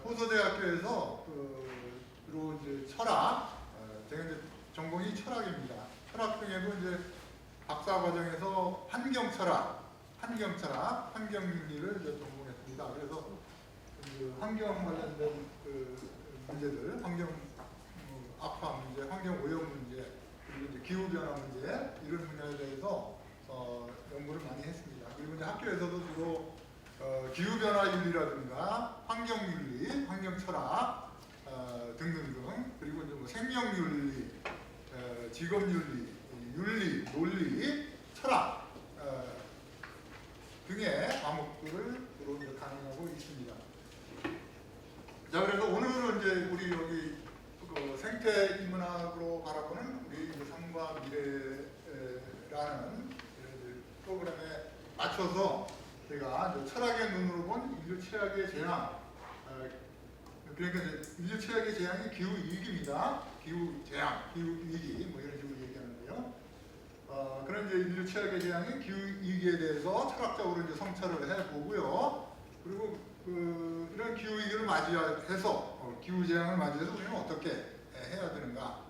호서대학교에서 주로 이제 철학, 제가 이제 전공이 철학입니다. 철학 중에도 이제 박사 과정에서 환경윤리를 이제 전공했습니다. 그래서 그 환경 관련된 문제들, 환경 악화 문제, 환경 오염 문제, 그리고 이제 기후 변화 문제 이런 분야에 대해서 연구를 많이 했습니다. 그리고 이제 학교에서도 주로 기후 변화 윤리라든가 환경 윤리, 환경 철학 등등등, 그리고 이제 뭐 생명 윤리, 직업 윤리, 윤리, 논리, 철학 등의 과목들을 주로 이제 강의하고 있습니다. 자, 그래서 오늘은 이제 우리 여기 생태 인문학으로 바라보는 우리 삶과 미래라는 프로그램에 맞춰서 제가 철학의 눈으로 본 인류 최악의 재앙, 그러니까 이제 인류 최악의 재앙이 기후 위기입니다. 기후 재앙, 기후 위기 뭐 이런 식으로 얘기하는데요. 그런 이제 인류 최악의 재앙인 기후 위기에 대해서 철학적으로 이제 성찰을 해보고요. 그리고 이런 기후 위기를 맞이해서 기후 재앙을 맞이해서 우리는 어떻게 해야 되는가?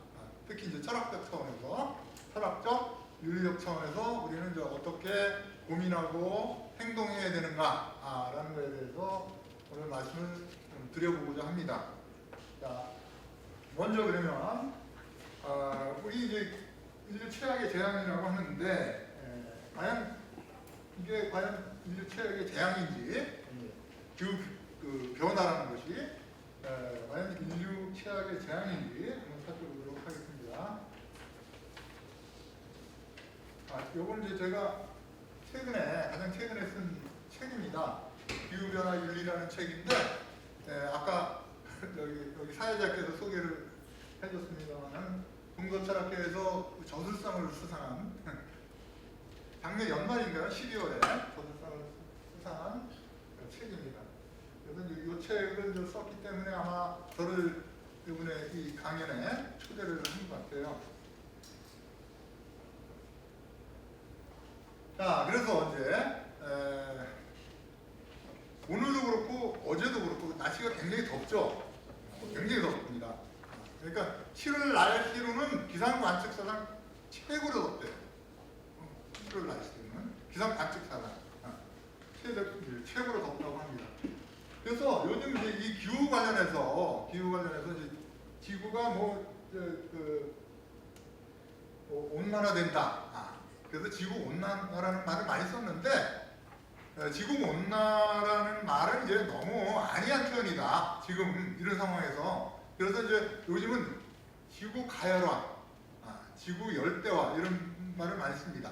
특히 이제 철학적 차원에서, 철학적 윤리적 차원에서 우리는 이제 어떻게 고민하고 행동해야 되는가라는 것에 대해서 오늘 말씀을 좀 드려보고자 합니다. 자, 먼저 그러면 우리 이제 인류 최악의 재앙이라고 하는데 이게 과연 인류 최악의 재앙인지, 기후 변화라는 것이 과연 인류 최악의 재앙인지 한번 살펴보도록 하겠습니다. 요건 이제 제가 가장 최근에 쓴 책입니다. 기후 변화 윤리라는 책인데, 아까 여기 사회자께서 소개를 해줬습니다만은 동서철학회에서 저술상을 수상한 작년 연말인가요? 12월에 저술상을 수상한 책입니다. 그래서 이 책을 썼기 때문에 아마 저를 이번에 이 강연에 초대를 한 것 같아요. 자, 그래서 이제 오늘도 그렇고 어제도 그렇고 날씨가 굉장히 덥죠. 굉장히 덥습니다. 그러니까 7월 날씨로는 기상 관측사상 최고로 덥대요. 7월 날씨로는 기상 관측사상 최고로 덥다고 합니다. 그래서 요즘 이제 이 기후 관련해서 이제 지구가 온난화된다. 그래서 지구 온난화라는 말을 많이 썼는데, 지구 온난화라는 말은 이제 너무 아니한 표현이다. 지금 이런 상황에서. 그래서 이제 요즘은 지구 가열화, 지구 열대화 이런 말을 많이 씁니다.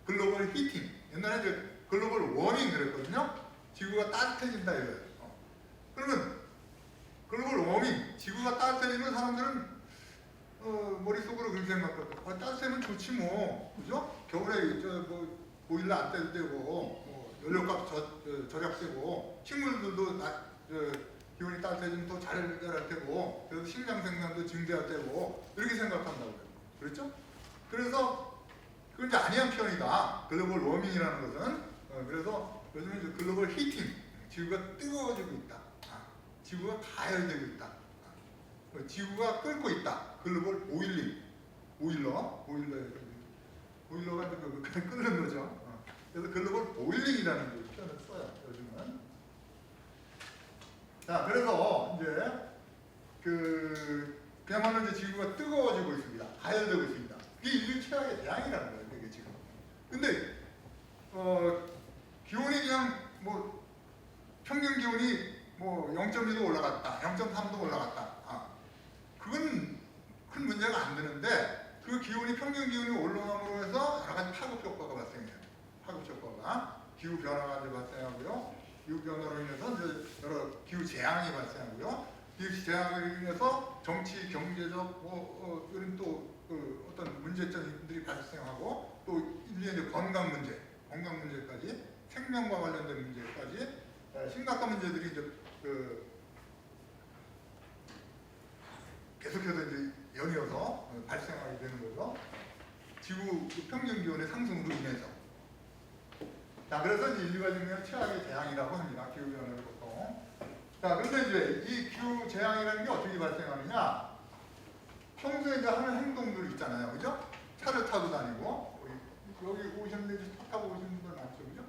글로벌 히팅. 옛날에 이제 글로벌 워밍 그랬거든요. 지구가 따뜻해진다 이거예요. 그러면 글로벌 워밍, 지구가 따뜻해지면 사람들은 머릿속으로 그렇게 생각하고, 따뜻하면 좋지 뭐, 그죠? 겨울에 보일러 안 떼도 되고, 연료값 절약되고, 식물들도 기온이 따뜻해지면 더 잘 자랄 테고, 그래서 식량 생산도 증대할 테고, 이렇게 생각한다고요. 그렇죠? 그래서 그건 이제 아니한 표현이다. 글로벌 워밍이라는 것은. 그래서 요즘은 이제 글로벌 히팅, 지구가 뜨거워지고 있다. 지구가 가열되고 있다. 지구가 끓고 있다. 글로벌 보일러가 그냥 끓는 거죠. 그래서 글로벌 보일링이라는 표현을 써요, 요즘은. 자, 그래서 이제 그야말로 이제 지구가 뜨거워지고 있습니다. 가열되고 있습니다. 이게 인류 최악의 재앙이라는 거예요, 이게 지금. 근데 기온이 그냥 평균 기온이 0.2도 올라갔다, 0.3도 올라갔다. 그건 큰 문제가 안 되는데, 그 평균 기온이 올라감으로 해서 여러 가지 파급 효과가 발생해요. 파급 효과가 기후 변화가 이제 발생하고요. 기후 변화로 인해서 이제 여러 기후 재앙이 발생하고요. 기후 재앙으로 인해서 정치, 경제적 이런 또 어떤 문제점들이 발생하고, 또 인류의 건강 문제까지, 생명과 관련된 문제까지 심각한 문제들이 이제 계속해서 이제 연이어서 발생하게 되는 거죠. 지구 평균 기온의 상승으로 인해서. 자, 그래서 이제 인류가 겪는 최악의 재앙이라고 합니다. 기후 변화를 보통. 자, 자, 그런데 이제 이 기후 재앙이라는 게 어떻게 발생하느냐? 평소에 이제 하는 행동들 있잖아요, 그죠? 차를 타고 다니고 여기 오셨는데 이제 차 타고 오시는 분들 많죠, 그죠?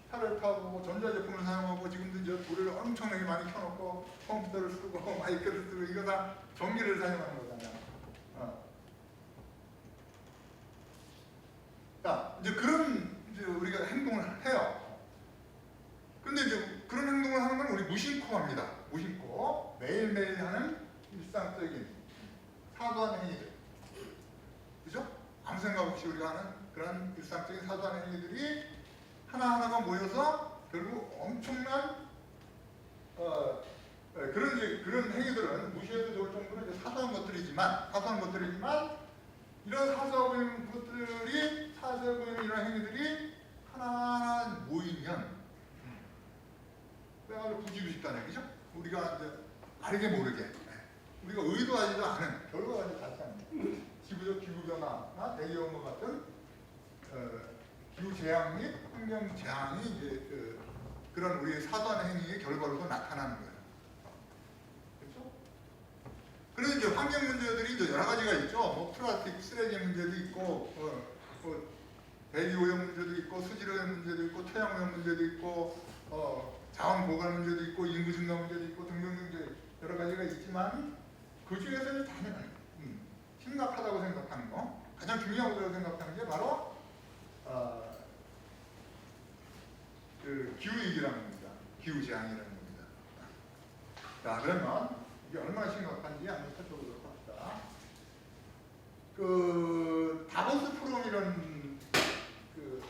차를 타고 전자제품을 사용하고 지금도 이제 불을 엄청나게 많이 켜놓고 컴퓨터를 쓰고 마이크를 쓰고 이거 다 전기를 사용하는 거잖아요. 자, 이제 그런 이제 우리가 행동을 해요. 근데 이제 그런 행동을 하는 건 우리 무심코 합니다. 무심코 매일매일 하는 일상적인 사소한 행위들, 그죠? 아무 생각 없이 우리가 하는 그런 일상적인 사소한 행위들이 하나하나가 모여서 결국 엄청난 그런 행위들은 무시해도 좋을 정도로 이제 사소한 것들이지만 이런 사소한 것들이 사소해 보이는 이런 행위들이 하나하나 모이면 그야말로 부지부식간에, 그죠? 우리가 이제 알게 모르게 우리가 의도하지도 않은 결과가 이제 발생합니다. 지구적 기후 변화나 대기온화 같은 기후 재앙 및 환경 재앙이 이제 그런 우리의 사소한 행위의 결과로서 나타나는 거예요. 그렇죠? 그래서 이제 환경 문제들이 이제 여러 가지가 있죠. 뭐 플라스틱 쓰레기 문제도 있고, 대기 오염 문제도 있고, 수질 오염 문제도 있고, 토양 오염 문제도 있고, 자원 고갈 문제도 있고, 인구 증가 문제도 있고 등등등 여러 가지가 있지만 그 중에서는 가장 심각하다고 생각하는 거, 가장 중요하다고 생각하는 게 바로 그 기후위기라는 겁니다. 기후재앙이라는 겁니다. 자, 그러면 이게 얼마나 심각한지 한번 살펴보도록 합시다. 그 다보스 포럼이라는 그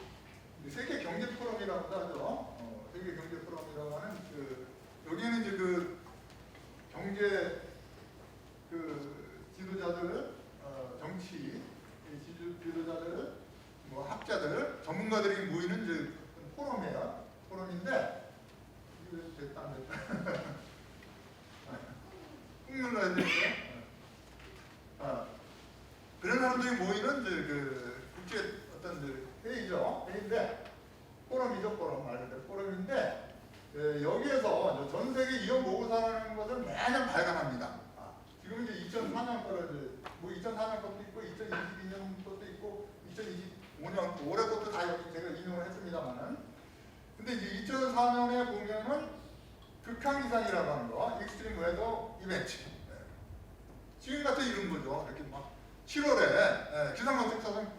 세계 경제 포럼이라고도 하죠. 세계 경제 포럼이라고 하는 여기에는 이제 그 경제 지도자들, 정치 지도자들, 뭐 학자들, 전문가들이 모이는 이제 포럼이에요. 포럼인데 이거 됐다 안 됐다. 꾹 눌러야 되는데. 그런 사람들이 모이는 이제 그 국제 어떤 회의죠. 회의인데 포럼이죠. 포럼 말 그대로 포럼인데 여기에서 전 세계 이런 모의사라는 것을 매년 발간합니다. 지금 이제 2004년 거를 뭐 2004년 것도 있고 2022년 것도 있고 2025년 올해 것도 다 여기 제가 인용을 했습니다만은, 근데 이제 2004년에 보면은 극한기상이라고 하는 거, 익스트림 웨더 이벤트, 지금 같은 이런 거죠. 이렇게 막 7월에 기상관측사상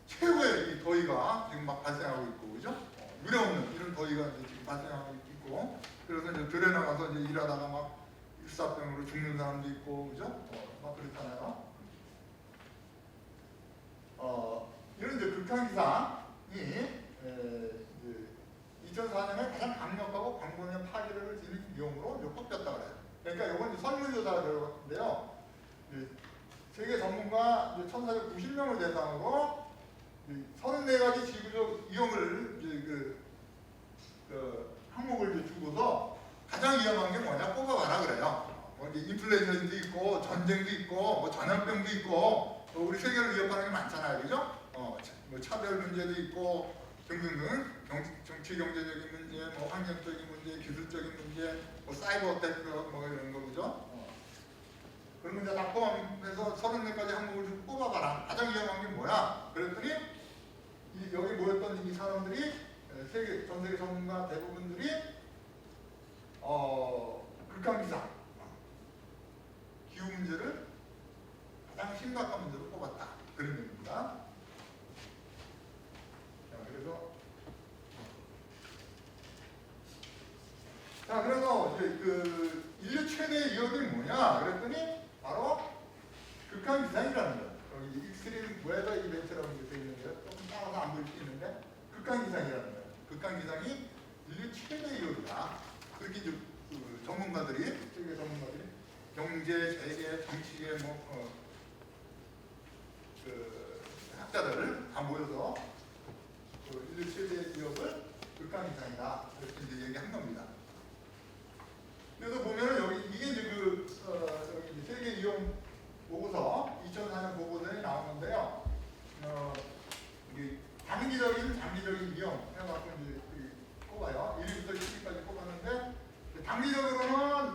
최고의 이 더위가 지금 막 발생하고 있고, 그죠? 유례없는 이런 더위가 이제 지금 발생하고 있고, 그래서 이제 들에 나가서 이제 일하다가 막 일사병으로 죽는 사람도 있고, 그죠? 막 그렇잖아요. 이런 이제 극한기상이 2004년에 가장 강력하고 광범위한 파괴력을 지닌 위험으로 이제 꼽혔다 그래요. 그러니까 이건 이제 설문조사 결과인데요. 세계 전문가 1,490명을 대상으로 34가지 지구적 위험을 이제 항목을 이제 주고서 가장 위험한 게 뭐냐 뽑아봐라 그래요. 인플레이션도 있고 전쟁도 있고 뭐 전염병도 있고 우리 세계를 위협하는 게 많잖아요, 그죠? 뭐 차별 문제도 있고 등등등 정치 경제적인 문제, 뭐 환경적인 문제, 기술적인 문제, 뭐 사이버 어택 뭐 이런 거, 그죠? 그런 문제 다 포함해서 34가지 항목을 좀 뽑아봐라. 가장 위험한 게 뭐야? 그랬더니 여기 모였던 이 사람들이 전 세계 전문가 대부분들이 극한기상, 기후 문제를 가장 심각한 문제로 뽑았다. 그런 얘기입니다. 그래서 이제 그 인류 최대 위협이 뭐냐? 그랬더니 바로 극한기상이라는 거예요. 여기 익스트림 웨더 이벤트라고 되어 있는데요. 조금 따라서 안 보일 수 있는데 극한기상이라는 거예요. 극한기상이 인류 최대 위협이다. 그렇게 이제 그 전문가들이, 세계 전문가들이 경제, 재계, 정치계 그 학자들 다 모여서 그 인류 최대 위협을 극한기상이다. 이렇게 이제 얘기한 겁니다. 그래서 보면은 여기 이게 이제 여기 세계 위험 보고서 2004년 보고서에 나오는데요. 이게 단기적인, 장기적인 위험 해갖고 이제 꼽아요. 1위부터 10위까지 꼽았는데 단기적으로는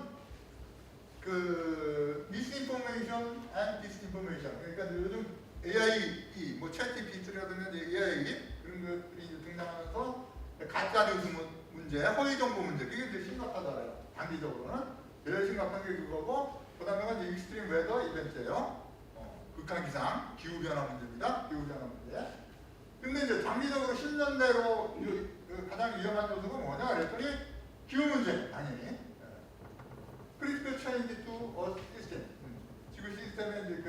허위 정보 문제, 그게 이제 심각하잖아요. 단기적으로는 제일 심각한 게 그거고, 그다음에 이제 익스트림 웨더 이벤트예요. 극한 기상, 기후 변화 문제입니다. 기후 변화 문제. 근데 이제 장기적으로 10년 내로 가장 위험한 요소가 뭐냐 그랬더니 기후 문제 당연히. 크리티컬 체인지 투 어스 시스템. 지구 시스템의 이제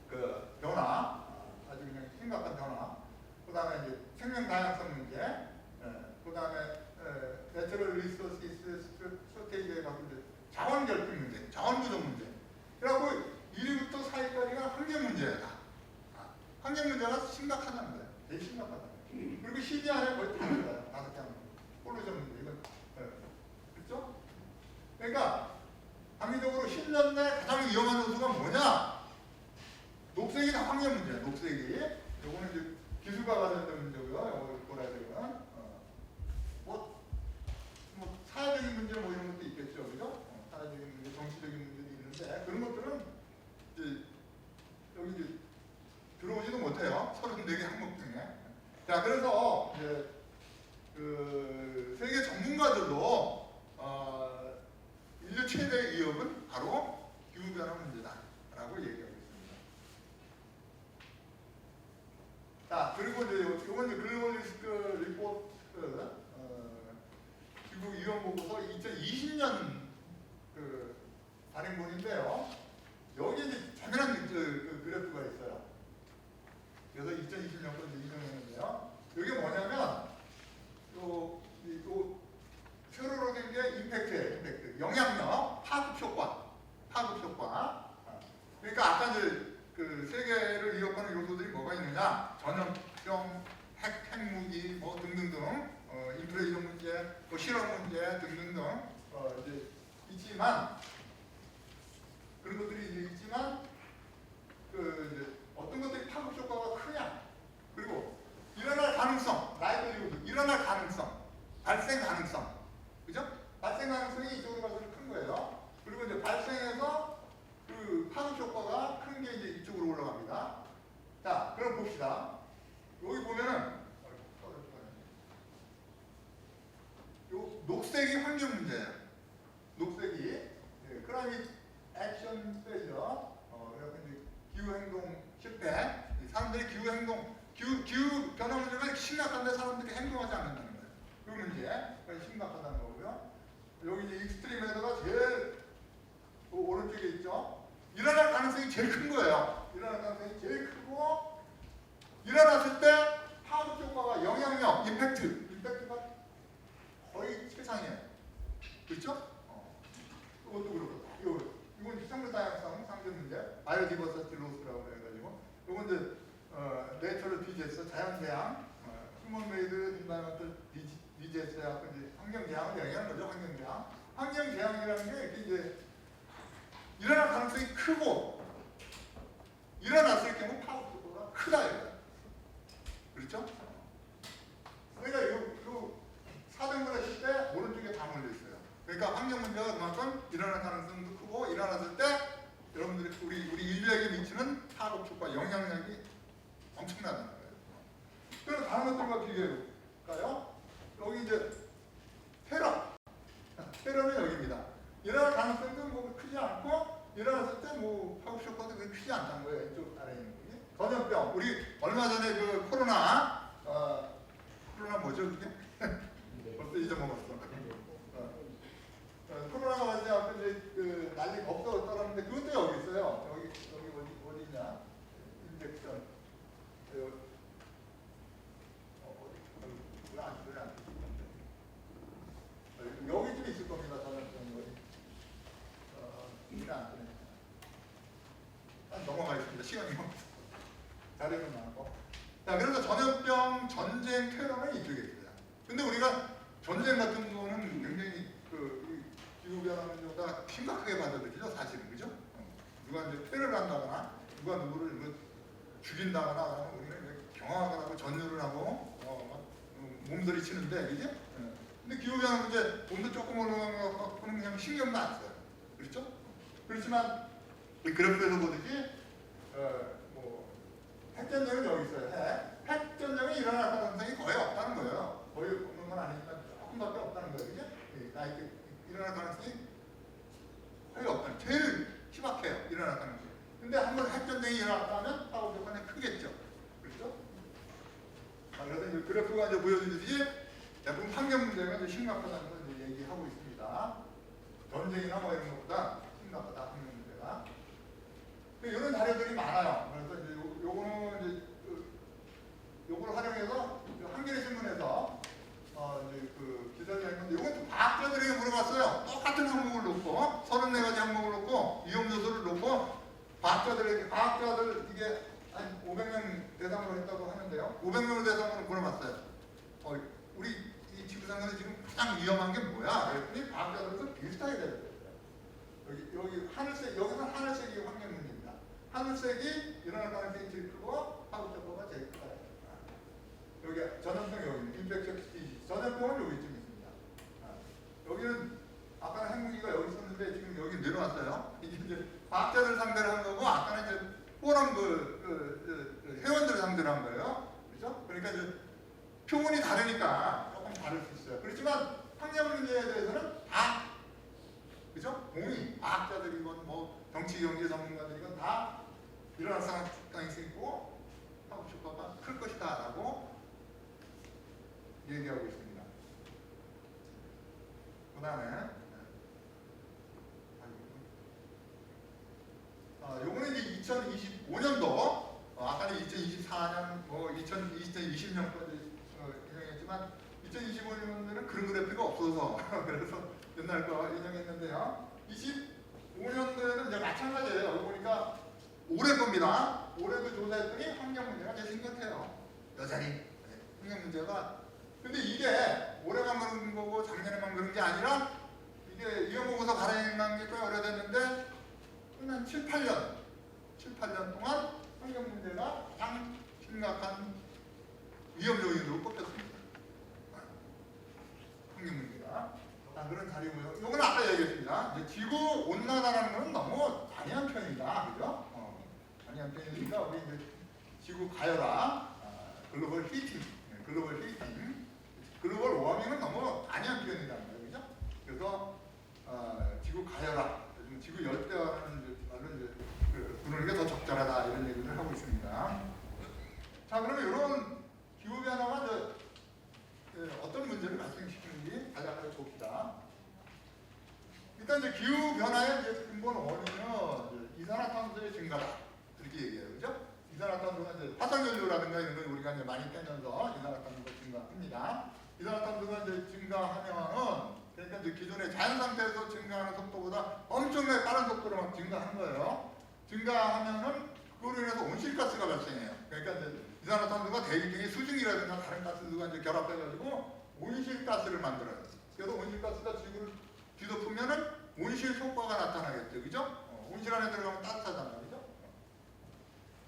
그 변화, 아주 그냥 심각한 변화. 그다음에 이제 생명 다양성 문제. 그다음에 내추럴 리소시스 스트레이지에 갖고 이제 자원 결핍 문제, 자원 부족 문제. 그래갖고 1위부터 4위까지가 환경 문제다. 환경 문제가 심각하다는 거예요. 되게 심각하다. 그리고 10위 안에 거의 다 들어가요. 5개 하면. 폴루션 문제, 이건. 그렇죠? 그러니까, 단기적으로 10년 내 가장 위험한 요소가 뭐냐? 녹색이 다 환경 문제야, 녹색이. 요거는 이제 기술과 관련된 문제고요. 뭐라 사회적인 문제 뭐 이런 것도 있겠죠. 그죠? 사회적인 문제, 정치적인 문제도 있는데, 그런 것들은 이제 여기 이제 들어오지도 못해요. 34개 항목 중에. 자, 그래서 이제 그 세계 전문가들도 인류 최대 위협은 바로 기후 변화 문제다라고 얘기하고 있습니다. 자, 그리고 이제 이건 이제 글로벌 리스크 리포트 기후 위험 보고서 2020년 그 발행본인데요. 여기 이제 재미난 그 그래프가 있어요. 그래서 2020년 건 인용했는데요. 이게 뭐냐면 요 세로로 된 게 임팩트, 영향력, 파급 효과. 그러니까 아까 이제 그 세계를 위협하는 요소들이 뭐가 있느냐? 전염병, 핵무기, 뭐 등등등, 인플레이션 문제, 뭐 실업 문제 등등등 이제 있지만 그런 것들이 이제 있지만 그 이제 어떤 것들이 파급 효과가 크냐? 그리고 일어날 가능성, 일어날 가능성, 발생 가능성, 그죠? 발생 가능성이 이쪽으로 갈수록 큰 거예요. 그리고 이제 발생해서 그 파급 효과가 큰 게 이제 이쪽으로 올라갑니다. 자, 그럼 봅시다. 여기 보면은 요 녹색이 환경 문제예요. 녹색이 클라이밋 액션 페이저. 그래서 이제 기후 행동 실패. 사람들이 기후 변화 문제가 심각한데 사람들이 행동하지 않는다는 거예요. 그 문제 심각하다는 거고요. 여기 이제 익스트림 웨더가 제일 오른쪽에 있죠. 일어날 가능성이 제일 큰 거예요. 일어날 가능성이 제일 크고 일어났을 때 파급 효과가 영향력, 임팩트가 거의 최상이에요. 그렇죠? 그것도 그렇고 이건 생물 다양성 상대 문제, 바이오디버시티 로스라고 해가지고 이건 이제 내처럴 디제스, 자연재앙, 휴먼메이드 인바이먼털 디제스하고 이제 환경재앙을 얘기하는 거죠. 환경재앙이라는 게 이렇게 이제 일어날 가능성이 크고 일어났을 경우 파급 효과가 크다 이거예요. 그렇죠? 그러니까 요 4등분 했을 때 오른쪽에 다 몰려 있어요. 그러니까 환경 문제가 그만큼 일어날 가능성도 크고 일어났을 때 여러분들이 우리 인류에게 미치는 파급 효과, 영향력이 엄청나다는 거예요. 그래서 다른 것들과 비교해볼까요? 여기 이제 테러는 여기입니다. 일어날 가능성도 뭐 크지 않고 일어났을 때 뭐 파급 효과도 그렇게 크지 않다는 거예요. 이쪽 아래에 있는 게. 전염병, 우리 얼마 전에 그 코로나 뭐죠 그게? 벌써 잊어먹었어. 코로나가 맞지 이제 그 난리 겁도 떨었는데 그것도 여기 있어요. 여기 어디 있냐? 인젝션. 여기 좀 있을 겁니다. 전염병 거리. 안 뜨네. 넘어가 있습니다. 시간이 없어서. 자료는 많고. 자, 그래서 전염병, 전쟁, 테러는 이쪽에 있어요. 근데 우리가 전쟁 같은 거는 굉장히 기후 변화 문제보다 심각하게 받아들이죠, 사실은. 그죠? 누가 이제 테러를 한다거나, 누가 누구를 죽인다거나 하면 우리는 경악을 하고 전율을 하고, 몸들이 치는데, 그죠? 근데 기후 변화 문제, 온도 조금 올라가는 거 갖고는 그냥 신경도 안 써요. 그렇죠? 그렇지만, 이 그래프에서 보듯이, 핵전쟁은 여기 있어요. 핵전쟁이 일어날 가능성이 거의 없다는 거예요. 거의 없는 건 아니지만 조금밖에 없다는 거예요. 그죠? 나이트 일어날 가능성이 거의 없다는, 제일 희박해요. 일어날 가능성이. 근데 한번 핵전쟁이 일어났다면 사고 조건이 크겠죠. 그렇죠? 그래서 이 그래프가 이제 보여주듯이 대부분 환경 문제가 이제 심각하다는 걸 이제 얘기하고 있습니다. 전쟁이나 뭐 이런 것보다 심각하다, 환경 문제가. 이런 자료들이 많아요. 그래서 이제 요거는 이제 요걸 활용해서 한겨레 신문에서 이제 그 기사를 했는데, 이것도 과학자들에게 물어봤어요. 똑같은 항목을 놓고 34가지 항목을 놓고 위험 요소를 놓고 과학자들에게, 과학자들 이게 한 500명 대상으로 했다고 하는데요. 500명을 대상으로 물어봤어요. 우리 이 지구상에서 지금 가장 위험한 게 뭐야? 그랬더니 과학자들도 비슷하게 되더라고요. 여기 하늘색, 여기서 하늘색이 환경 문제입니다. 하늘색이 일어날 가능성이 제일 크고 하우스거가 제일 크다. 여기 전염병이 여기 있는 인펙션 스피시, 전염병은 여기쯤 있습니다. 여기는 아까는 핵무기가 여기 있었는데 지금 여기 내려왔어요. 이게 이제 과학자들 상대로 한 거고, 아까는 이제 포럼 회원들을 상대로 한 거예요. 그렇죠? 그러니까 이제 표본이 다르니까 조금 다를 수 있어요. 그렇지만 환경 문제에 대해서는 다, 그죠? 공이 과학자들이건 뭐 정치 경제 전문가들이건 다 일어날 가능성이 있고 하우스 효과가 클 것이다라고 얘기하고 있습니다. 그 다음에 요거는 이제 2025년도, 아까는 2024년, 뭐 2020년까지 인용했지만 2025년도는 그런 그래프가 없어서 그래서 옛날 거 인용했는데요. 25년도에는 이제 마찬가지예요. 여기 보니까 올해 겁니다. 올해도 조사했더니 환경 문제가 제일 심각해요. 여전히 환경 문제가. 근데 이게 올해만 그런 거고 작년에만 그런 게 아니라, 이게 이용보고서 발행한 게 꽤 오래됐는데 한 7, 8년 동안 환경 문제가 가장 심각한 위험 요인으로 꼽혔습니다. 환경 문제가. 그런 자료고요. 이건 아까 얘기했습니다. 이제 지구 온난화라는 건 너무 단이한 표현이다, 그죠? 단이한 표현이니까 우리 이제 지구 가열화, 글로벌 히팅, 글로벌 워밍은 너무 단이한 표현이라는 거예요, 그죠? 그래서 지구 가열화, 지구 열대화라는 말로 이제 부르는 게 더 적절하다, 이런 얘기를 하고 있습니다. 자, 그러면 이런 기후 변화가 이제 어떤 문제를 발생시키는지 가장 봅시다. 일단 이제 기후 변화의 이제 근본 원인은 이산화탄소의 증가다, 이렇게 얘기해요, 그죠? 이산화탄소가 이제 화석연료라든가 이런 걸 우리가 이제 많이 빼면서 이산화탄소가 증가합니다. 이산화탄소가 이제 증가하면은, 그러니까 이제 기존의 자연 상태에서 증가하는 속도보다 엄청나게 빠른 속도로 막 증가하는 거예요. 증가하면은 그거로 인해서 온실가스가 발생해요. 그러니까 이제 이산화탄소가 대기중에 수증이라든가 다른 가스들과 이제 결합해가지고 온실가스를 만들어요. 그래서 온실가스가 지구를 뒤덮으면은 온실 효과가 나타나겠죠, 그죠? 온실 안에 들어가면 따뜻하잖아요, 그죠?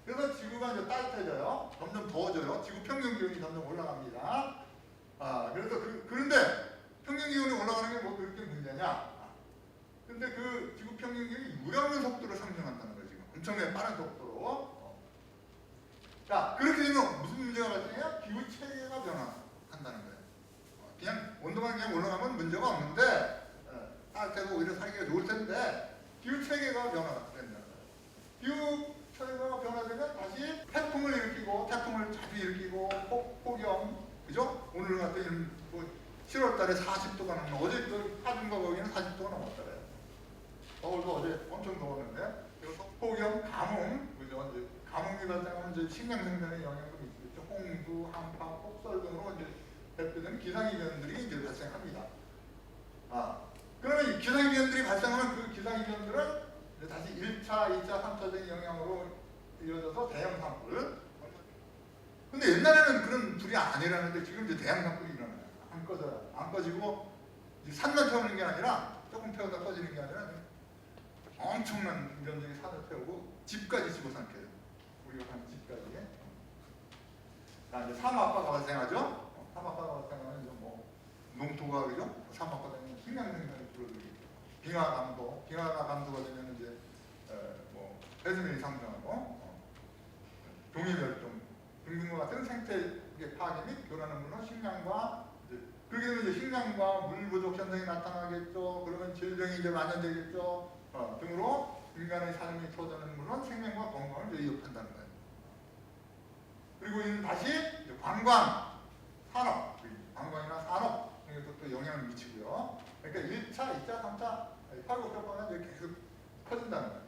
그래서 지구가 이제 따뜻해져요. 점점 더워져요. 지구 평균 기온이 점점 올라갑니다. 그래서 그런데 평균 기온이 올라가는 게 뭐 그렇게 문제냐? 근데 그 지구 평균 기온이 무량의 속도로 상승한다는 거예요, 지금. 엄청나게 빠른 속도로. 자, 그렇게 되면 무슨 문제가 발생해요? 기후 체계가 변화한다는 거예요. 그냥 온도만 그냥 올라가면 문제가 없는데, 따뜻해서 오히려 살기가 좋을 텐데, 기후 체계가 변화가 된다는 거예요. 기후 체계가 변화되면 다시 태풍을 일으키고, 태풍을 자주 일으키고, 폭염, 그죠? 오늘 같은 뭐 7월 달에 40도가 넘는, 어제 그 하중과 거기는 40도가 넘었잖아요. 서울도 어제 엄청 더웠는데, 그래서 폭염, 가뭄, 그죠? 이제 가뭄이 발생하면 이제 식량 생산에 영향을 미치겠죠. 홍수, 한파, 폭설 등으로 이제 대표되는 기상이변들이 이제 발생합니다. 그러면 이 기상이변들이 발생하면 그 기상이변들은 이제 다시 1차, 2차, 3차적인 영향으로 이어져서 대형 산불. 근데 옛날에는 그런 불이 안 일어나는데 지금 이제 대형 산불이 일어나요. 안 꺼져요. 안 꺼지고 산만 태우는 게 아니라 조금 태우다 꺼지는 게 아니라 엄청난 인간적인 산을 태우고 집까지 집어삼켜요. 우리가 한 집까지. 자, 이제 사막화가 발생하죠. 사막화가 발생하면 이제 뭐 농토가, 그죠? 사막화 되면 식량 생산이 줄어들겠죠. 빙하가 감소가 되면 이제 뭐 해수면이 상승하고 종이 멸종 등등과 같은 생태 파괴 및 교란으로 식량과 이제 그렇게 되면 이제 식량과 물 부족 현상이 나타나겠죠. 그러면 질병이 이제 만연되겠죠. 등으로 인간의 삶이 터져는 물론 생명과 건강을 위협한다는 거예요. 그리고 이는 다시 이제 관광, 산업, 관광이나 산업 등에도 또 영향을 미치고요. 그러니까 1차, 2차, 3차 파급 효과가 이제 계속 퍼진다는 거예요.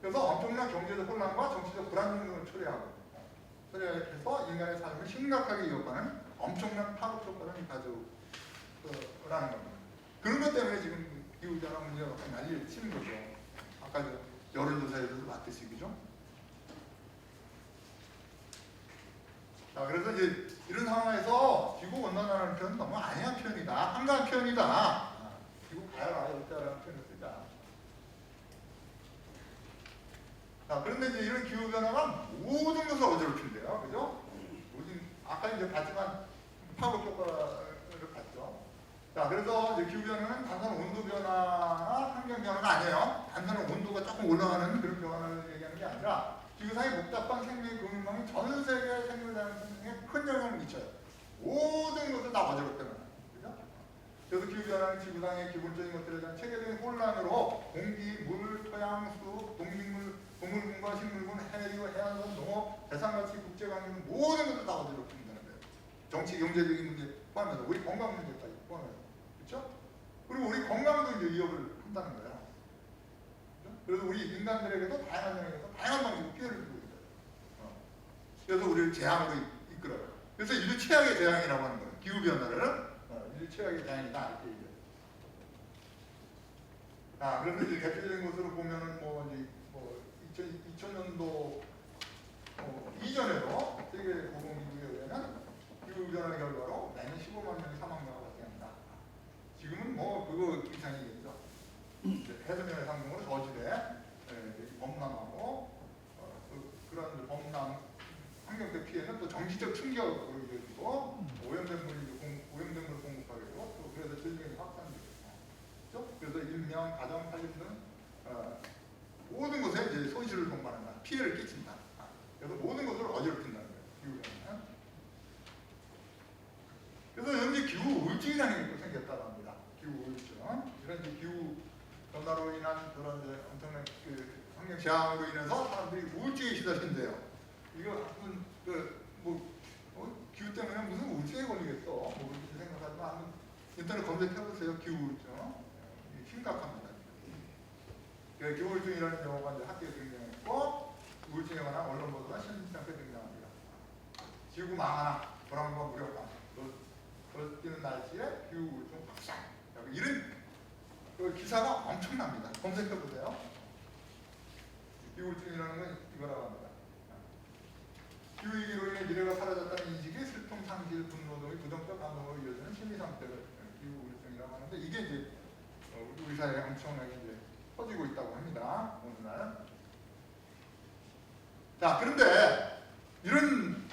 그래서 엄청난 경제적 혼란과 정치적 불안 등을 초래해서 인간의 삶을 심각하게 위협하는 엄청난 파급 효과를 가져오라는 겁니다. 그런 것 때문에 지금 기후변화 문제가 난리를 치는 거죠. 아까 여론조사에서도 봤듯이, 그죠? 자, 그래서 이제 이런 상황에서 지구 온난화라는 표현은 너무 아니한 표현이다, 한가한 표현이다. 지구 가열아 열자라는 표현을 쓰자. 자, 그런데 이제 이런 기후 변화가 모든 것을 어지럽힌대요, 그죠? 모든 아까 이제 봤지만 파급 효과를 봤죠. 자, 그래서 이제 기후 변화는 단순한 온도 변화나 환경 변화가 아니에요. 단순한 온도가 조금 올라가는 그런 변화를 얘기하는 게 아니라 지구상의 복잡한 생명 공급망이 전 세계 생물 다양성에 큰 영향을 미쳐요. 모든 것을 다 어지럽혀놔요. 그죠? 그래서 기후변화는 지구상의 기본적인 것들에 대한 체계적인 혼란으로 공기, 물, 토양, 수, 동식물, 동물군과 식물군, 해류, 해안선, 농업, 대상가치, 국제관계 모든 것을 다 어지럽힌다는 거예요. 정치, 경제적인 문제 포함해서 우리 건강 문제까지 포함해서. 그렇죠? 그리고 우리 건강도 이제 위협을 한다는 거예요. 그래서 우리 인간들에게도 다양한 영역에서 다양한 방식으로 피해를 주고 있어요. 그래서 우리를 재앙으로 이끌어요. 그래서 인류 최악의 재앙이라고 하는 거예요. 기후변화를 인류 최악의 재앙이다 이렇게 얘기해요. 자, 그런데 이제 대표적인 것으로 보면은 뭐 이제 2000년도 이전에도 세계 보건기구에 의하면 기후변화 결과로 매년 15만 명의 사망자가 발생한다. 지금은 뭐 그거 이상이겠죠. 해수면의 상승으로 저지대, 범람하고 그런 범람 환경적 피해는 또 정치적 충격으로 이어지고 오염된 물 공급하게 되고 또 그래서 질병이 확산되고 그래서 인명, 가정, 살림 등 모든 것에 이제 손실을 동반한다, 피해를 끼친다. 그래서 모든 것을 어지럽힌다는 거예요. 기후변화는. 그래서 현재 기후 우울증이라는 게 또 생겼다고 합니다. 기후 우울증. 이런 이제 기후 변화로 인한 그런 이제 엄청난 그 환경 재앙으로 인해서 사람들이 우울증에 시달린대요. 이거 기후 때문에 무슨 우울증에 걸리겠어? 뭐 이렇게 생각하지만 인터넷 검색해보세요. 기후 우울증. 심각합니다. 기후 우울증이라는 용어가 이제 학계에 등장했고 우울증에 관한 언론 보도가 심상하게 등장합니다. 지구 망하나 불안과 무력감, 떨어지는 날씨에 기후 우울증 확산. 이런 그 기사가 엄청납니다. 검색해보세요. 기후우울증이라는 건 이거라고 합니다. 기후위기로 인해 미래가 사라졌다는 인식이 슬픔, 상실, 분노 등의 부정적 감정으로 이어지는 심리상태를 기후우울증이라고 하는데 이게 이제 우리 사회에 엄청나게 이제 퍼지고 있다고 합니다. 오늘날. 자, 그런데 이런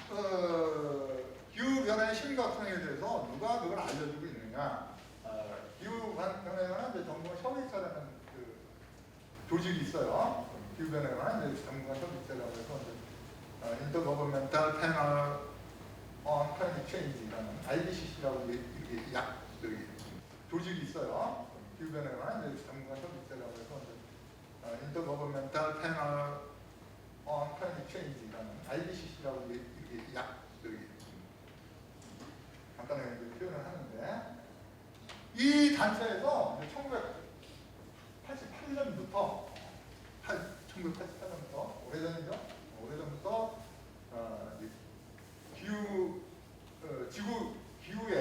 기후변화의 심각성에 대해서 누가 그걸 알려주고 있느냐? 기후변화에 관한 정부가 협의체라는 그 조직이 있어요. 기후변화에 관한 정부가 협의체라고 해서 Intergovernmental Panel on Climate Change라는 IPCC라고 이렇게 조직이 있어요. 기후변화에 관한 정부가 협의체라고 해서 Intergovernmental Panel on Climate Change라는 IPCC라고 이렇게 간단하게 표현을 하는데. 이 단체에서 1988년부터 1988년부터 오래전이죠. 오래전부터 기후에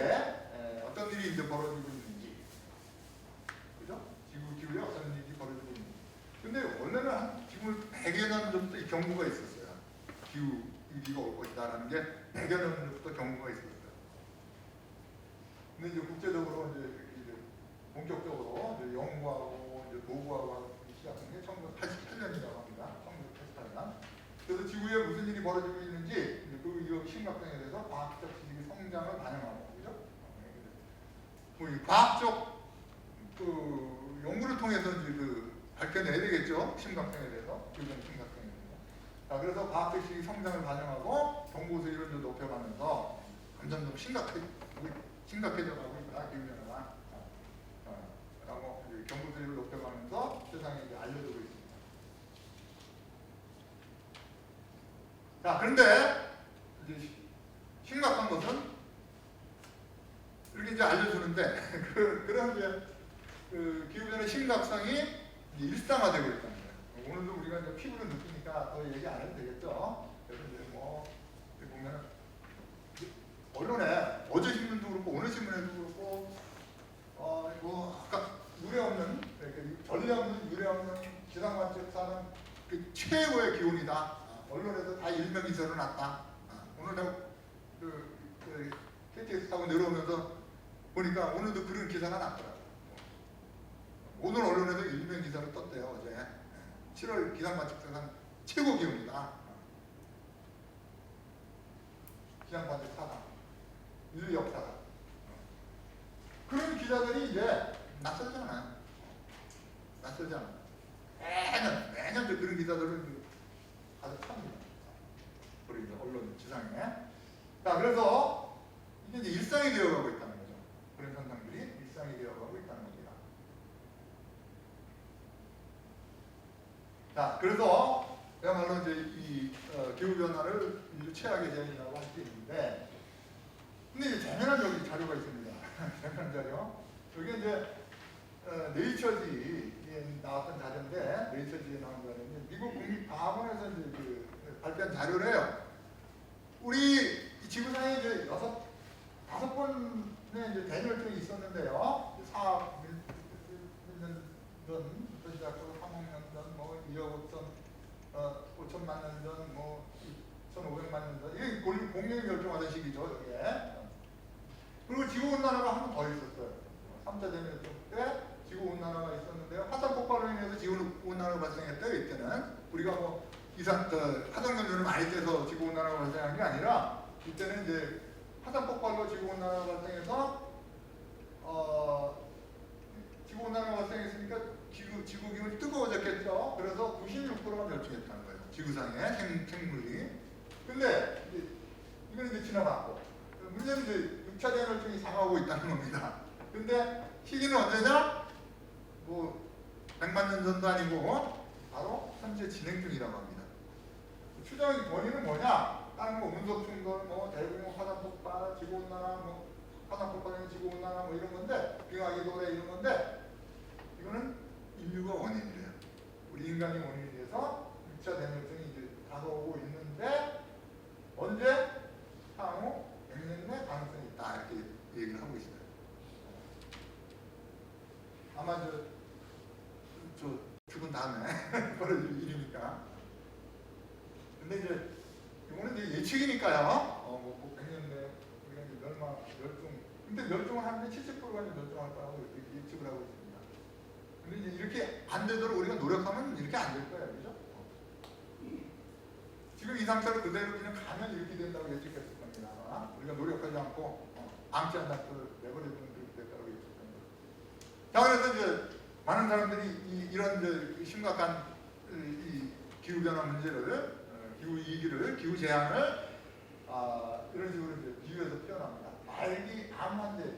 어떤 일이 이제 벌어지고 있는지, 그죠? 기후에 어떤 일이 벌어지고 있는지. 근데 원래는 지금 100여 년 전부터 이 경고가 있었어요. 기후 위기가 올 것이다라는 게 100여 년 전부터 경고가 있었어요. 근데 이제 국제적으로 이제 본격적으로 이제 연구하고 이제 보고하고 하기 시작한 게 1988년이라고 합니다. 1988년. 그래서 지구에 무슨 일이 벌어지고 있는지 그 심각성에 대해서 과학적 지식의 성장을 반영하고, 그죠? 뭐 과학적 그 연구를 통해서 이제 밝혀내야 되겠죠. 심각성에 대해서, 기후변화 심각성에 대해서. 자, 그래서 과학적 지식의 성장을 반영하고 정보 수위를 높여가면서 점점 더 심각하게 심각해져 가고 있다. 기후변화가 라고 경고 수준을 높여가면서 세상에 이제 알려주고 있습니다. 자, 그런데 이제 심각한 것은 이렇게 이제 알려주는데 그런 이제 그 기후변화의 심각성이 이제 일상화되고 있다는 거예요. 오늘도 우리가 이제 피부로 느끼니까 더 얘기 안 해도 되겠죠. 그래서 이제 뭐 보면 언론에 어제 신문도 그렇고 오늘 신문에도 그렇고 뭐 아까 유례 없는 전례 없는 유례 없는 기상관측사는 그 최고의 기온이다. 언론에서 다 일명기사로 났다. 오늘 내가 KTX 타고 내려오면서 보니까 오늘도 그런 기사가 났더라고요. 오늘 언론에도 일명기사로 떴대요. 어제 7월 기상관측사상 최고 기온이다. 기상관측사상 인류 역사다. 그런 기자들이 이제 낯설지 않아요. 낯설지 않아요. 매년 그런 기자들은 아주 탑니다. 우리 이제 언론 지상에. 자, 그래서 이게 이제 일상이 되어가고 있다는 거죠. 그런 현상들이 일상이 되어가고 있다는 겁니다. 자, 그래서 그야말로 이제 이 기후 변화를 인류 최악의 재앙이라고 할 수 있는데, 근데 이제 재미난 여기 자료가 있습니다. 재미난 자료. 여기 이제 네이처지에 나왔던 자료인데, 네이처지에 나온 자료인데 미국 국립과학원에서 이제 발표한 자료래요. 우리 지구상에 이제 5번의 이제 대멸종이 있었는데요. 4년 전부터 시작해서 3억 년 전, 뭐 2억 5천만 년 전, 뭐 2,500만 년 전, 이게 공룡이 멸종하던 시기죠, 여기에. 그리고 지구온난화가 한 번 더 있었어요. 3차 대멸종 때 지구온난화가 있었는데요. 화산 폭발로 인해서 지구온난화가 발생했대요, 이때는. 우리가 뭐 화석연료를 많이 떼서 지구온난화가 발생한 게 아니라, 이때는 이제 화산 폭발로 지구온난화가 발생해서 지구온난화가 발생했으니까 지구 기온이 뜨거워졌겠죠. 그래서 96%가 멸종했다는 거예요. 지구상의 생물이. 근데 이건 이제 지나갔고, 문제는 이제 6차 대멸종이 상하고 있다는 겁니다. 근데 시기는 언제냐? 뭐 100만 년 전도 아니고 바로 현재 진행 중이라고 합니다. 추정 원인은 뭐냐? 다른 뭐 운석 충돌, 뭐 대규모 화산 폭발, 지구온난화, 뭐 화산 폭발이나 지구온난화 뭐 이런 건데, 빙하기 도래 이런 건데, 이거는 인류가 원인이래요. 우리 인간이 원인이 돼서 6차 대멸종이 이제 다가오고 있는데, 언제? 향후 100년 내 가능성이 있다, 이렇게 얘기를 하고 있어요. 아마 저 죽은 다음에 벌어질 일이니까. 근데 이제 이거는 이제 예측이니까요. 뭐 100년 내 우리가 이제 멸종. 근데 멸종을 하는데 70%가 멸종할 거라고 이렇게 예측을 하고 있습니다. 근데 이제 이렇게 안 되도록 우리가 노력하면 이렇게 안 될 거예요, 그죠? 지금 이 상태로 그대로 그냥 가면 이렇게 된다고 예측했을 겁니다. 아마. 우리가 노력하지 않고 암지 않고 내버려두면 그렇게 될 거라고 예측합니다. 자, 그래서 이제 많은 사람들이 이런 이제 심각한 이 기후 변화 문제를, 기후 위기를, 기후 재앙을 이런 식으로 이제 비유해서 표현합니다. 말기 암 환제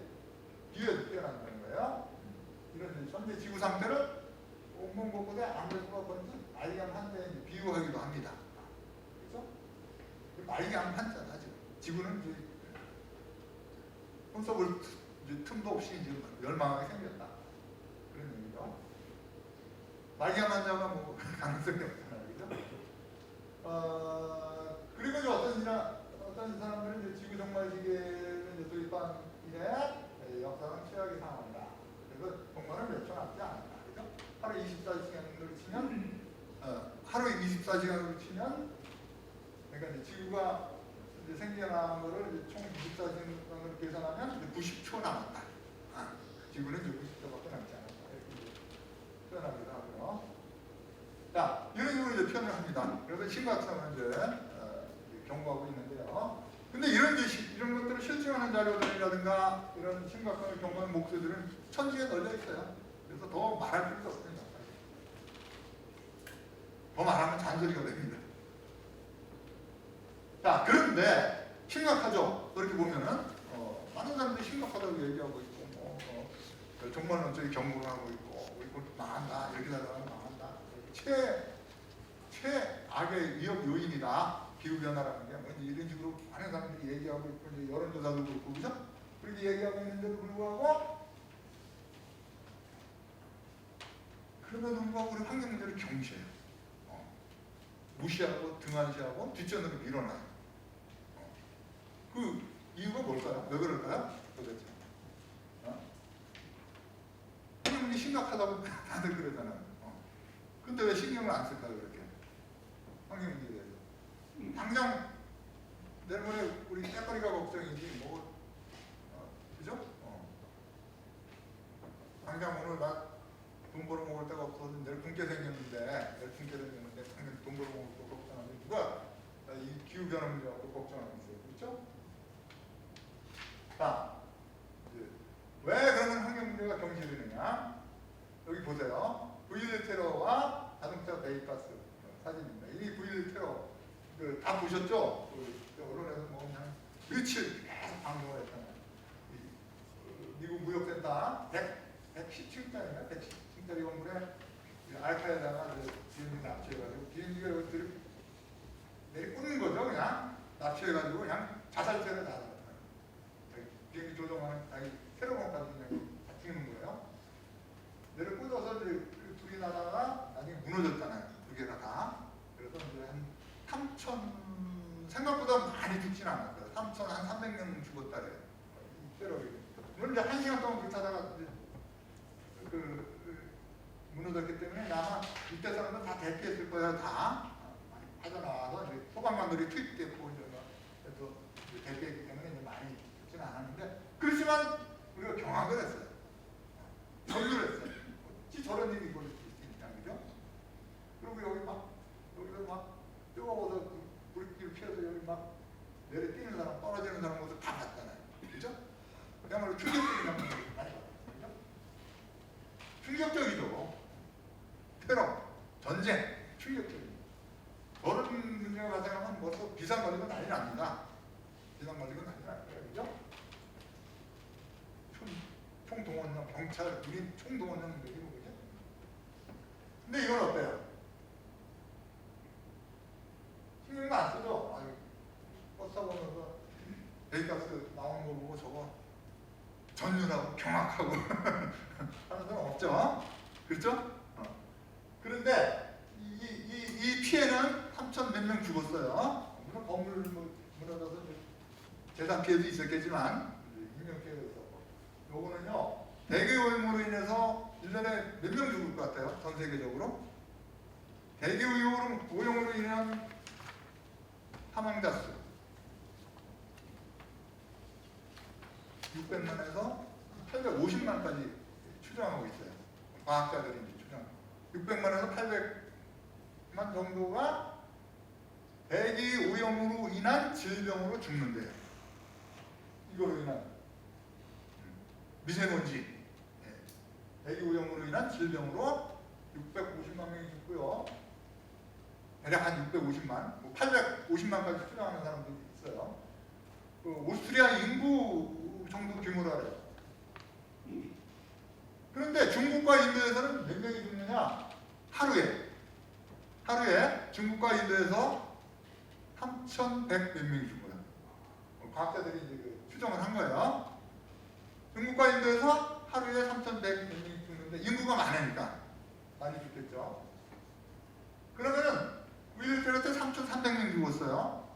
비유해서 표현한다는 거예요. 이런 이제 현재 지구 상태를 온몸 곳곳에 암세포가 번진 말기 암 환제에 비유하기도 합니다. 그렇죠? 말기 암 환자다 지금. 지구는 이제 손톱을 틈도 없이 이제 멸망하게 생겼다. 그런 얘기죠. 말기 암 환자가 뭐 가능성이 없잖아요, 그죠? 그리고 이제 어떤 사람들은 이제 지구 종말시계를 이제 도입한 이래 역사상 최악의 상황이다. 그래서 종말은 몇 초 남지 않았다. 그죠? 하루 24시간으로 치면, 하루 24시간으로 치면, 그러니까 이제 지구가 이제 생겨난 거를 이제 총 24시간으로 계산하면 90초 남았다. 지구는 이제 90초밖에 남지 않았다. 이렇게 표현하기도 하고요. 자, 이런 식으로 이제 표현을 합니다. 그래서 심각성을 이제 경고하고 있는데요. 근데 이런 것들을 실증하는 자료들이라든가 이런 심각성을 경고하는 목소리들은 천지에 널려 있어요. 그래서 더 말할 필요가 없습니다. 더 말하면 잔소리가 됩니다. 자, 그런데 심각하죠. 그렇게 보면은 많은 사람들이 심각하다고 정말로 저기 경고를 하고 있고 이거 망한다 이렇게 하다가 망한다. 최악의 위협 요인이다. 기후변화라는 게 뭐 이런 식으로 많은 사람들이 얘기하고 있고 이제 여론조사도 그렇고 그죠? 그렇게 얘기하고 있는데도 불구하고 그럼에도 불구하고 우리 환경 문제를 경시해요. 무시하고 등한시하고 뒷전으로 밀어놔요. 그 이유가 뭘까요? 왜 그럴까요? 도대체. 환경 문제 심각하다고 다들 그러잖아요. 근데 왜 신경을 안 쓸까요? 그렇게 환경 문제에 대해서. 당장 내일모레 우리 깨거리가 걱정이지 뭐 그죠? 당장 오늘 나 돈 벌어 먹을 데가 없어서 내일 굶게 생겼는데 당장 돈 벌어 먹을 거 걱정하는데 누가 이 기후변화 문제하고 걱정하고 있어요. 그렇죠? 자, 왜 그러면 환경 문제가 경시되느냐? 여기 보세요. V1 테러와 자동차 배기가스 사진입니다. 이 V1 테러 다 보셨죠? 언론에서 뭐 그냥 며칠 계속 방송을 했잖아요. 미국 무역센터 110층짜리인가? 110층짜리 건물에 알카에다가 비행기 납치해가지고 비행기가 이것들이 내리꽂는 거죠. 그냥 납치해가지고 그냥 자살체를 다 비행기 조종하는 테러범까지 그냥 다 찍는 거예요. 내리꽂아서 둘이 나다가 나중에 무너졌잖아요. 두 개가 다. 그래서 이제 한 3천 생각보다 많이 죽진 않았어요. 3천 한 300명 죽었다래요. 테러기. 물론 이제 1시간 동안 불타다가 무너졌기 때문에 아마 이때 사람들 다 대피했을 거예요. 다 빠져나와서 이제 소방관들이 투입됐고 이제 대피했기 때문에 이제 많이 죽지는 않았는데 그렇지만 우리가 경악을 했어요. 절규를 했어요. 어찌 저런 일이 벌어질 수 있냐, 그죠? 그리고 여기서 막 뜨거워서 불길 피해서 여기 막 내려 뛰는 사람, 떨어지는 사람 모습 다 봤잖아요. 그죠? 그야말로 충격적인 장면을 많이 봤어요. 그죠? 충격적이죠. 테러, 전쟁, 충격적이죠. 저런 문제가 발생하면 벌써 비상 걸리고 난리 납니다. 비상 걸리고 난리 날 거예요. 그죠? 총동원령, 경찰, 우리 총동원령 되고 그죠? 근데 이건 어때요? 신경도 안 쓰죠? 아유, 버스 타고 오면서 배기가스 나오는 거 보고 저거 전율하고 경악하고 하는 사람 없죠? 그렇죠? 그런데 이 피해는 3천 몇 명 죽었어요. 물론 건물 무너져서 재산 피해도 있었겠지만 인명 피해도 있었고 요거는요 대기오염으로 인해서 1년에 몇 명 죽을 것 같아요? 전 세계적으로 대기오염으로 인한 사망자 수 600만에서 850만까지 추정하고 있어요. 과학자들이 추정. 600만에서 800만 정도가 대기오염으로 인한 질병으로 죽는데요. 이거로 인한 미세먼지, 대기오염으로 인한 질병으로 650만 명이 죽고요. 대략 한 650만, 850만까지 추정하는 사람들이 있어요. 오스트리아 인구 정도 규모라래요. 그런데 중국과 인도에서는 몇 명이 죽느냐? 하루에 중국과 인도에서 3,100 몇 명이 죽어요. 과학자들이 이제 추정을 한 거예요. 중국과 인도에서 하루에 3,100 몇 명이 죽는데 인구가 많으니까 많이 죽겠죠. 그러면은 우리 때때 3,300명 죽었어요.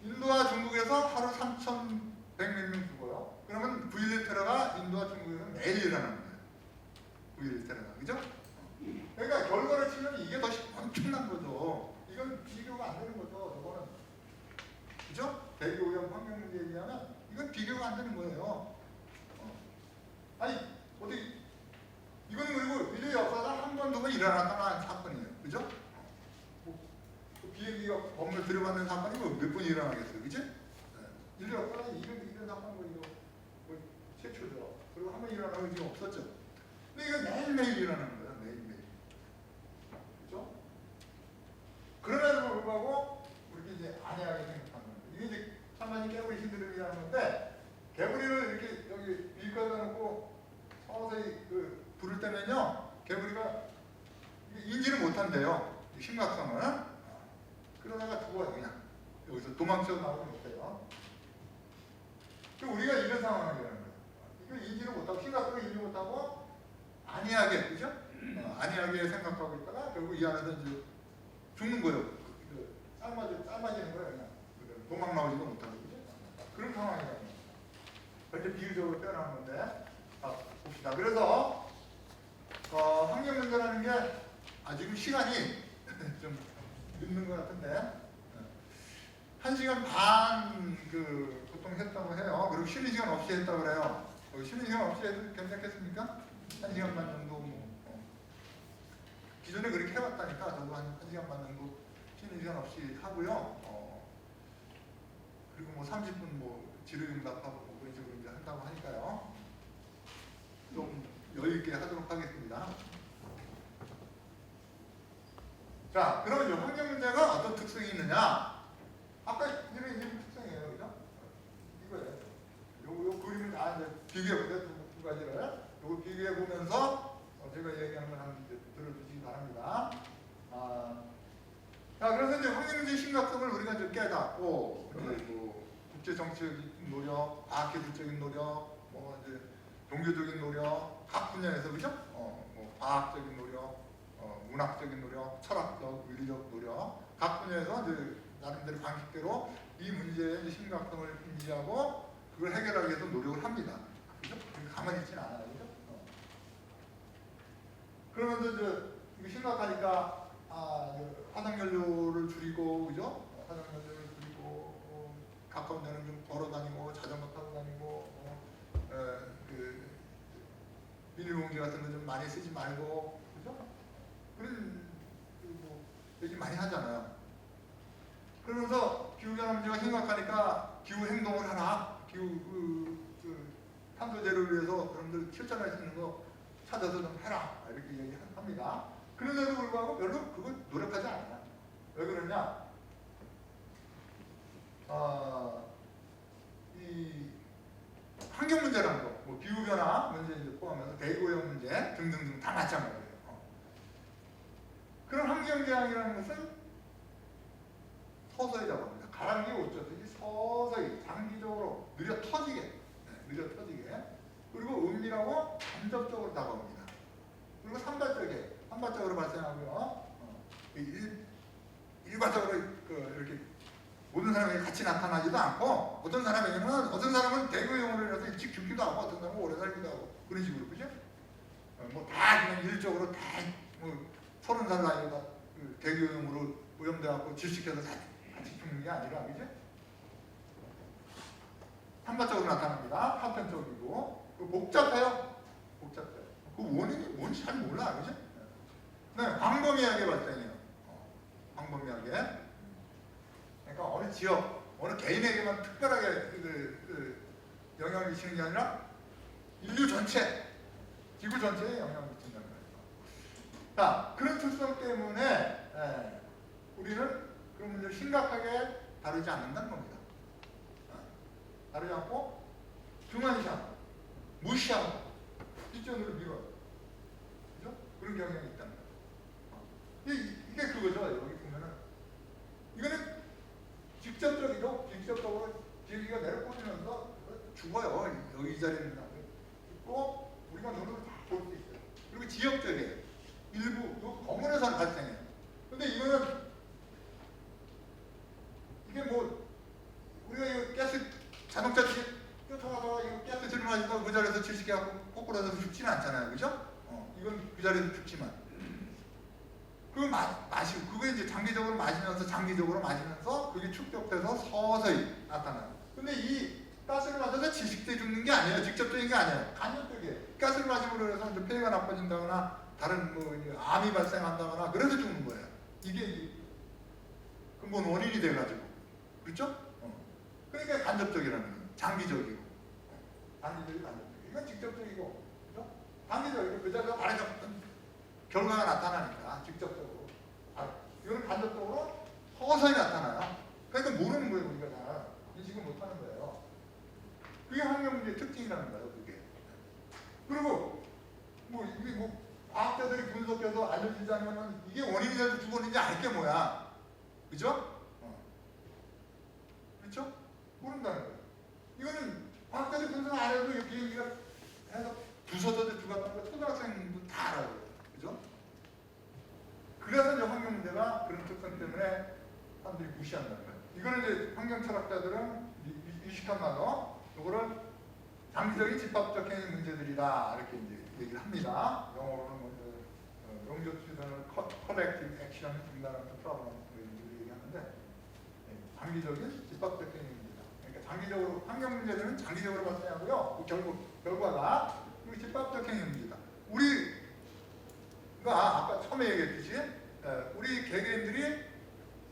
인도와 중국에서 하루 3,100 몇 명 죽어요. 그러면 9.11 테러가 인도와 중국에서 매일 일어나는 거예요. 9.11 테러가, 그죠? 그러니까 결과를 치면 이게 더 엄청난 거죠. 이건 비교가 안 되는 거죠. 저거는, 그죠? 대기오염 환경 문제에 비하면 이건 비교가 안 되는 거예요. 아니 어디 이거는 그리고 인류 역사상 한 번, 두 번 일어났던 사건이에요. 그죠? 비행기가 건물 들어가는 사건이 몇 번 일어나겠어요. 그치? 인류 역사상 이런 사건은 이거 최초죠. 그리고 한 번 일어나는 게 없었죠. 근데 이거 매일매일 일어나는 거예요. 매일매일. 그죠? 그럼에도 불구하고 우리가 이제 안해하게 생각하는 거예요. 이게 이제 상당히 깨구리 신들을 위한 건데 개구리를 이렇게 여기 밀가루 넣고 서서히 못한대요. 이 심각성을. 그러다가 죽어요 그냥. 여기서 도망쳐 나오지 못해요. 우리가 이런 상황이라는 거예요. 이거 인지를 못하고 심각성을 인지 못하고 안이하게 그죠? 안이하게 생각하고 있다가 결국 이 안에서 이제 죽는 거예요. 삶아지는 거예요 그냥. 도망 나오지도 못하고 그죠? 그런 상황이라는 거예요. 이렇게 비유적으로 표현하는 건데 봅시다. 그래서 환경 문제라는 게 지금 시간이 좀 늦는 것 같은데 1시간 반 보통 했다고 해요. 그리고 쉬는 시간 없이 했다고 그래요. 쉬는 시간 없이 해도 괜찮겠습니까? 1시간 반 정도 기존에 그렇게 해왔다니까 저도 한 1시간 반 정도 쉬는 시간 없이 하고요. 그리고 30분 지루응답하고 그런 식으로 이제 한다고 하니까요. 좀 여유 있게 하도록 하겠습니다. 자, 그러면 환경 문제가 어떤 특성이 있느냐? 아까 이런 특성이에요, 그죠? 이거예요. 요 그림을 다 이제 비교해보세요. 두 가지를. 요거 비교해보면서 제가 얘기하는 걸 한번 들어주시기 바랍니다. 자, 그래서 이제 환경 문제 심각성을 우리가 이제 깨닫고, 국제 정치적인 노력, 과학기술적인 노력, 이제 종교적인 노력, 각 분야에서 그죠? 과학적인 노력, 문학적인 노력, 철학적, 윤리적 노력, 각 분야에서 이제 나름대로 방식대로 이 문제의 심각성을 인지하고 그걸 해결하기 위해서 노력을 합니다. 그죠? 가만히 있지는 않아요, 그죠? 그러면서 이제 이게 심각하니까 화석연료를 줄이고, 그죠? 화석연료를 줄이고, 가까운 데는 좀 걸어 다니고, 자전거 타고 다니고, 비닐봉지 같은 거 좀 많이 쓰지 말고, 그죠? 그런 얘기 많이 하잖아요. 그러면서 기후변화 문제가 심각하니까 기후 행동을 하라. 기후 탄소 제로를 위해서 여러분들 실천할 수 있는 거 찾아서 좀 해라. 이렇게 얘기합니다. 그런데도 불구하고 별로 그거 노력하지 않아요. 왜 그러냐? 이 환경 문제라는 거, 기후 변화 문제 이제 포함해서 대기오염 문제 등등등 다 마찬가지예요. 그런 환경 재앙이라는 것은 서서히 다가옵니다. 가랑비 옷젖듯이 서서히 장기적으로 느려 터지게, 그리고 은밀하고 간접적으로 다가옵니다. 그리고 산발적으로 발생하고요. 일괄적으로 이렇게 모든 사람에게 같이 나타나지도 않고 어떤 사람은 대구용으로 해서 일찍 죽기도 하고 어떤 사람은 오래 살기도 하고 그런 식으로 그죠? 다 그냥 일적으로 다 30살 나이가 대구용으로 오염돼갖고 질식해서 같이 죽는 게 아니라 그죠? 산발적으로 나타납니다. 파편적이고 복잡해요. 그 원인이 뭔지 잘 몰라 그죠? 네, 광범위하게 발생해요. 광범위하게. 그러니까 어느 지역, 어느 개인에게만 특별하게 영향을 미치는 게 아니라 인류 전체, 지구 전체에 영향을 미친다는 거예요. 자, 그런 특성 때문에 우리는 그런 문제를 심각하게 다루지 않는다는 겁니다. 다루지 않고 중환시하고 무시하고 뒷전으로 밀어요. 그죠? 그런 경향이 있다는 거예요. 이게 그거죠. 여기 보면은 이거는 직접적으로 비행기가 내려꽂으면서 죽어요. 여기 이 자리에 죽고 우리가 눈으로 다 볼 수 있어요. 그리고 지역적이에요. 일부 건물에서 발생해요. 근데 이거는 이게 우리가 이거 가스 자동차 뛰어타다가 이거 가스 들이마시다가 그 자리에서 질식해갖고 꼬꾸라져서 죽지는 않잖아요. 그죠? 이건 그 자리에서 죽지만 그걸 마시고 그게 이제 장기적으로 마시면서 그게 축적돼서 서서히 나타나요. 근데 이 가스를 마셔서 질식돼 죽는 게 아니에요. 직접적인 게 아니에요. 간접적이에요. 가스를 마시므로 해서 이제 폐가 나빠진다거나 다른 암이 발생한다거나 그래서 죽는 거예요. 이게 근본 원인이 돼가지고 그렇죠? 그러니까 간접적이라는 거예요. 장기적이고 이건 직접적이고 그렇죠? 단기적이고 그 자리에서 바로 결과가 나타나니까 직접적으로 이거는 간접적으로 서서히 나타나요. 그러니까 모르는 거예요. 우리가 잘 인식을 못하는 거예요. 그게 환경 문제의 특징이라는 거예요. 그게. 그리고 이게 과학자들이 분석해서 알려지지 않으면 이게 원인이 돼서 죽었는지 알 게 뭐야? 그죠? 그렇죠? 모른다는 거예요. 이거는 과학자들이 분석 안 해도 이렇게 얘기가 해서 부서져서 죽었다는 거 초등학생도 다 알아요. 그죠? 그래서 이제 환경 문제가 그런 특성 때문에 사람들이 무시한다는 거예요. 이거는 이제 환경 철학자들은 유식한 단어, 이거를 장기적인 집합적 행위 문제들이다 이렇게 이제 얘기를 합니다. 영어로는 먼저 롱저튜드널 컬렉티브 액션 인다라는 프로그램 얘기하는데 장기적인 집합적 행위 문제다. 그러니까 장기적으로 환경 문제들은 장기적으로 발생하고요. 그 결과가 우리 집합적 행위 문제다. 우리가 아까 처음에 얘기했듯이 우리 개개인들이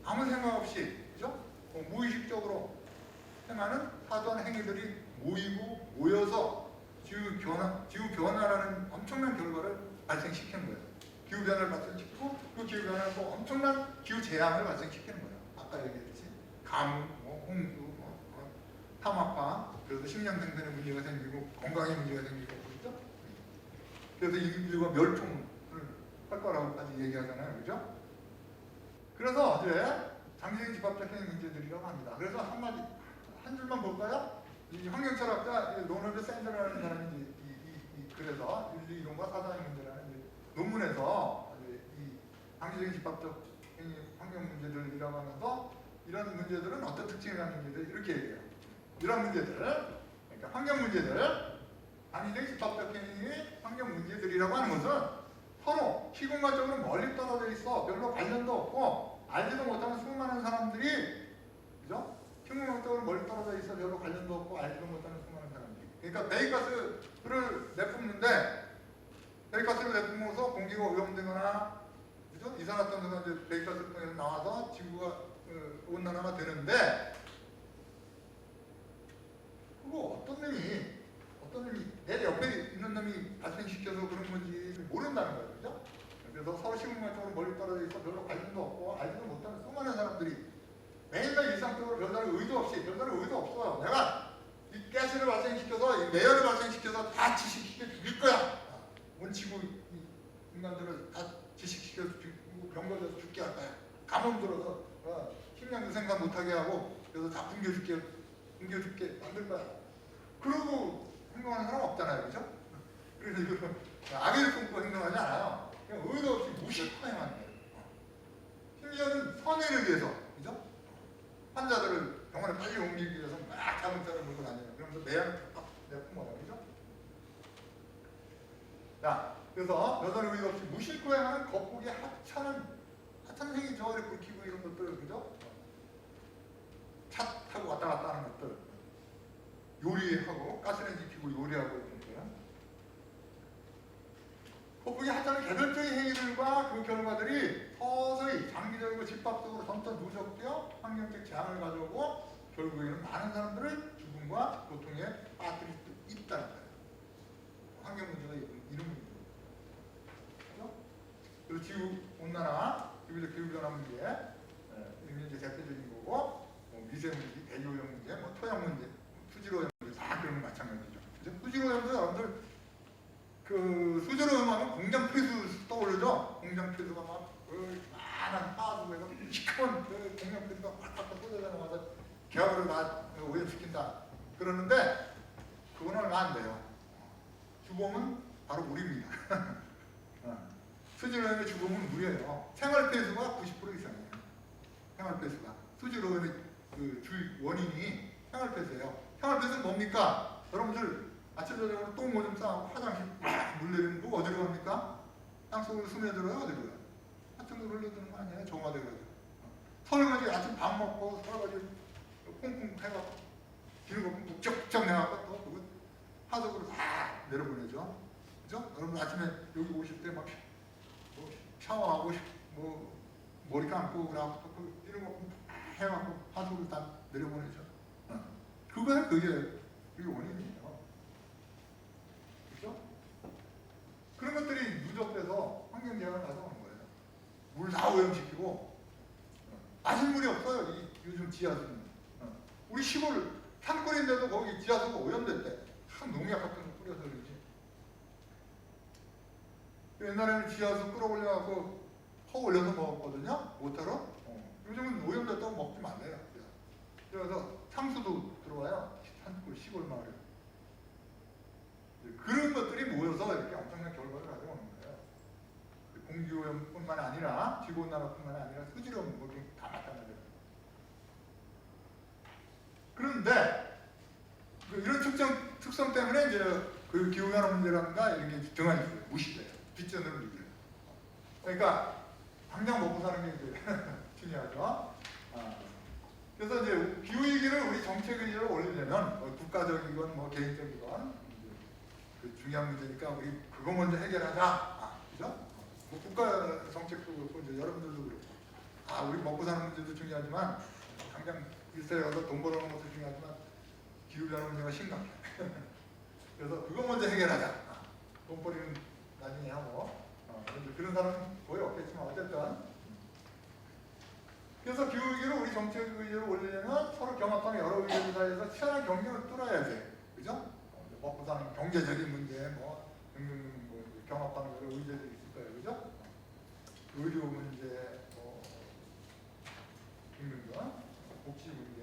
아무 생각 없이 그죠? 무의식적으로 행하는 사소한 행위들이 모여서 기후 변화라는 엄청난 결과를 발생시키는 거예요. 기후 변화를 발생시키고 그 기후 변화는 또 엄청난 기후 재앙을 발생시키는 거예요. 아까 얘기했듯이 가뭄, 홍수, 사막화, 그래서 식량 생산에 문제가 생기고 건강에 문제가 생기고 그렇죠? 그래서 인류가 멸종을 할 거라고까지 얘기하잖아요, 그죠? 그래서 이제 장기적인 집합적 행위 문제들이라고 합니다. 그래서 한 줄만 볼까요? 이 환경철학자 로널드 샌더라는 사람이 그래서 인류 이론과 사상의 문제라는 논문에서 이 장기적인 집합적 행위 환경 문제들이라고 하면서 이런 문제들은 어떤 특징을 갖는 문제들 이렇게 얘기해요. 이런 문제들, 그러니까 환경 문제들, 장기적인 집합적 행위의 환경 문제들이라고 하는 것은 서로 시공간적으로 멀리 떨어져 있어 별로 관련도 없고 알지도 못하는 수많은 사람들이 그죠? 시공간적으로 멀리 떨어져 있어 별로 관련도 없고 알지도 못하는 수많은 사람들이 그러니까 배기가스를 내뿜는데 배기가스를 내뿜어서 공기가 오염되거나 그죠? 이산화탄소가 이제 배기가스를 통해서 나와서 지구가 온난화가 되는데 그거 어떤 놈이 내 옆에 있는 놈이 발생시켜서 그런 건지 모른다는 거예요. 그죠? 그래서 서로 시공간적으로 멀리 떨어져 있어 별로 관심도 없고 알지도 못하는 수많은 사람들이 매일매일 일상적으로 별다른 의도 없이 별다른 의도 없어요. 내가 이 가스를 발생시켜서 이 매연을 발생시켜서 다 지식시켜 죽일 거야. 온 지구 인간들을 다 지식시켜 죽이고 병 걸려서 죽게 할 거야. 가뭄 들어서 식량도 생산 못하게 하고 그래서 다 굶겨죽게 만들 거야. 그러고 행동하는 사람 없잖아요, 그죠? 그래서 이거 악의를 품고 행동하지 않아요. 그냥 의도 없이 무심코 행하는 거예요. 심지어는 선의를 위해서, 그죠? 환자들을 병원에 빨리 옮기기 위해서 막 자동차를 몰고 다녀요. 그러면서 매연을 팍 내뿜어요, 그죠? 자, 그래서 여전히 의도 없이 무심코 행하는 거북이 하찮은 행위 저를 굴키고 이런 것들, 그죠? 차 타고 왔다 갔다 하는 것들. 요리하고 가스레인지 켜고 요리하고 이런 거예요. 거북이 하찮은 개별적인 행위들과 그 결과들이 서서히 장기적이고 집합적으로 점차 누적되어 환경적 재앙을 가져오고 결국에는 많은 사람들을 죽음과 고통에 빠뜨릴 수 있다는 거예요. 환경 문제가 이런 문제예요. 그렇죠? 그리고 지구 온난화, 기후 변화 문제, 이게 이제 대표적인 거고, 미세먼지, 대기오염 문제, 토양 문제. 수질오염 다 그런 거 마찬가지죠. 수질오염도 여러분들 그 수질오염하면 공장 폐수 떠오르죠. 공장 폐수가 막 많은 하수구에서 시커먼 그 공장 폐수가 팍팍 쏟아져 나와서 겨울을 다 오염시킨다. 그러는데 그건 얼마 안 돼요. 주범은 바로 물입니다. 수질오염의 주범은 물이에요. 생활 폐수가 90% 이상이에요. 생활 폐수가 수질오염의 그 주 원인이 생활 폐수예요. 생활 폐수는 뭡니까? 여러분들 아침 저녁으로 똥 오줌 싸고 화장실 물 내리는 거 어디로 갑니까? 땅속으로 스며들어요? 어디로 가요? 하천으로 흘러드는 거 아니에요? 정화되거든요. 설거지 아침 밥 먹고 설거지 콩콩 해갖고 기름거품 북적북적 내갖고 또 그거 하석으로 다 내려보내죠. 그죠? 여러분 아침에 여기 오실 때 막 샤워하고 머리 감고 그래갖고 그 기름거품 해갖고 하석으로 다 내려보내죠. 그게 원인이에요. 그렇죠? 그런 것들이 누적돼서 환경재앙을 가져오는 거예요. 물 다 오염시키고 마실 물이 없어요. 요즘 지하수는. 우리 시골 산골인데도 거기 지하수가 오염됐대. 한 농약 같은 거 뿌려서 그러지. 옛날에는 지하수 끌어올려갖고 퍼 올려서 먹었거든요. 모터로. 요즘은 오염됐다고 먹지 말래요. 그래서 상수도 들어와요. 시골 마을에. 그런 것들이 모여서 이렇게 엄청난 결과를 가져오는 거예요. 공기오염뿐만 아니라 지구온난화뿐만 아니라 수질오염 모두 다 마찬가지예요. 그런데 이런 특성 때문에 이제 그 기후변화 문제라든가 이런 게 등한히 무시돼요. 뒷전으로 밀려요. 그러니까 당장 먹고 사는 게 이제 중요하죠. 그래서 이제 기후위기를 우리 정책 의지로 올리려면 국가적이건 뭐 개인적이건 그 중요한 문제니까 우리 그거 먼저 해결하자. 그죠? 뭐 국가 정책도 그렇고 이제 여러분들도 그렇고 우리 먹고 사는 문제도 중요하지만 당장 일자리 가서 돈 벌어오는 것도 중요하지만 기후변화 문제가 심각해. 그래서 그거 먼저 해결하자. 돈벌이는 나중에 하고 그런 사람은 거의 없겠지만 어쨌든 그래서 기후위기를 우리 정책 의지로 올리려면 서로 경합하는 여러 의견 사이에서 치열한 경쟁을 뚫어야 돼. 그죠? 먹고 사는 경제적인 문제, 뭐 경합하는 여러 의제들이 있을 거예요. 그죠? 의료 문제, 뭐 등등등, 복지 문제.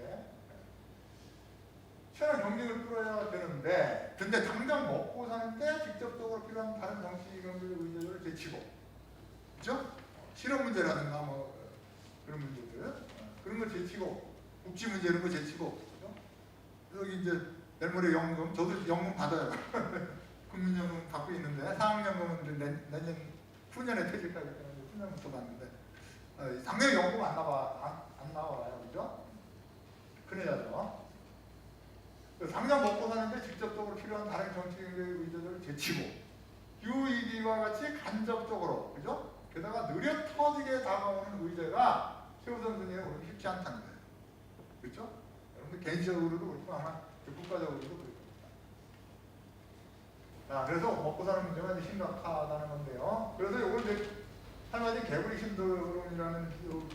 치열한 경쟁을 뚫어야 되는데, 근데 당장 먹고 사는데 직접적으로 필요한 다른 정치 경제 의제들을 제치고, 그죠? 실업 문제라든가 뭐 그런 문제들, 그런 거 제치고, 복지 문제 이런 거 제치고, 그죠? 여기 이제 내일 모레 연금, 저도 연금 받아요. 국민연금 갖고 있는데 사학연금은 내년 후년에 퇴직하기 때문에 후년부터 받는데 당연히 연금 안 나와요, 그죠? 큰일이죠. 당장 먹고 사는데 직접적으로 필요한 다른 정치적인 의제들을 제치고 기후위기와 같이 간접적으로, 그죠? 게다가 느려 터지게 다가오는 의제가 최우선 순위에 오르기 쉽지 않다는 거예요. 그렇죠? 여러분들 개인적으로도 그렇고 아마 국가적으로도 그렇고. 그래서 먹고 사는 문제가 이제 심각하다는 건데요. 그래서 이걸 이제 한마디 개구리 신도론이라는 거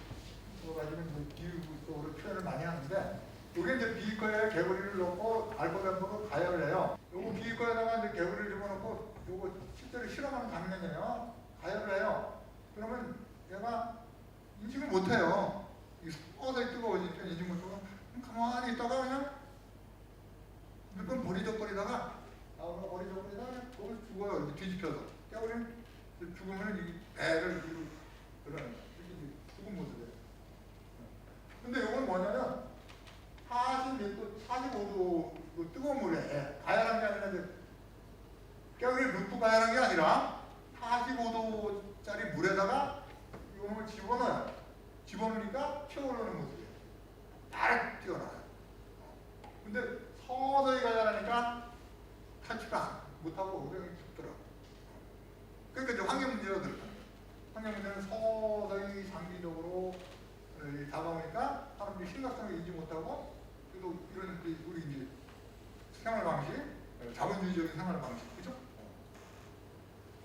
가지고 기후 쪽으로 표현을 많이 하는데, 이게 이제 비거에 개구리를 넣고 알코올로 가열을 해요. 요거 비거에다가 이제 개구리를 집어넣고 요거 실제로 실험하는 장면이에요. 가열을 해요. 그러면 얘가 인식을 못해요. 서서히 뜨거워지니까 인식 못하고 가만히 있다가 그냥 몇 번 버리적거리다가 버리적거리다가 그걸 죽어요. 이렇게 뒤집혀서. 깨버리면 죽으면 이 배를 위로 그런 죽은 모습이에요. 근데 이건 뭐냐면 45도 뜨거운 물에 가열한 게 아니라 이제 깨우리를 넣고 가열한 게 아니라 45도짜리 물에다가 이놈을 집어넣어요. 집어넣으니까 튀어오르는 모습이에요. 딱 튀어나와요. 근데 서서히 가열하니까 탈출을 못하고 그냥 죽더라고요. 그러니까 이제 환경 문제가 들어가는 거예요. 환경 문제는 서서히 장기적으로 다가오니까 사람들이 심각성을 인지 못하고, 그래도 이런 우리 이제 생활 방식, 자본주의적인 생활 방식, 그죠?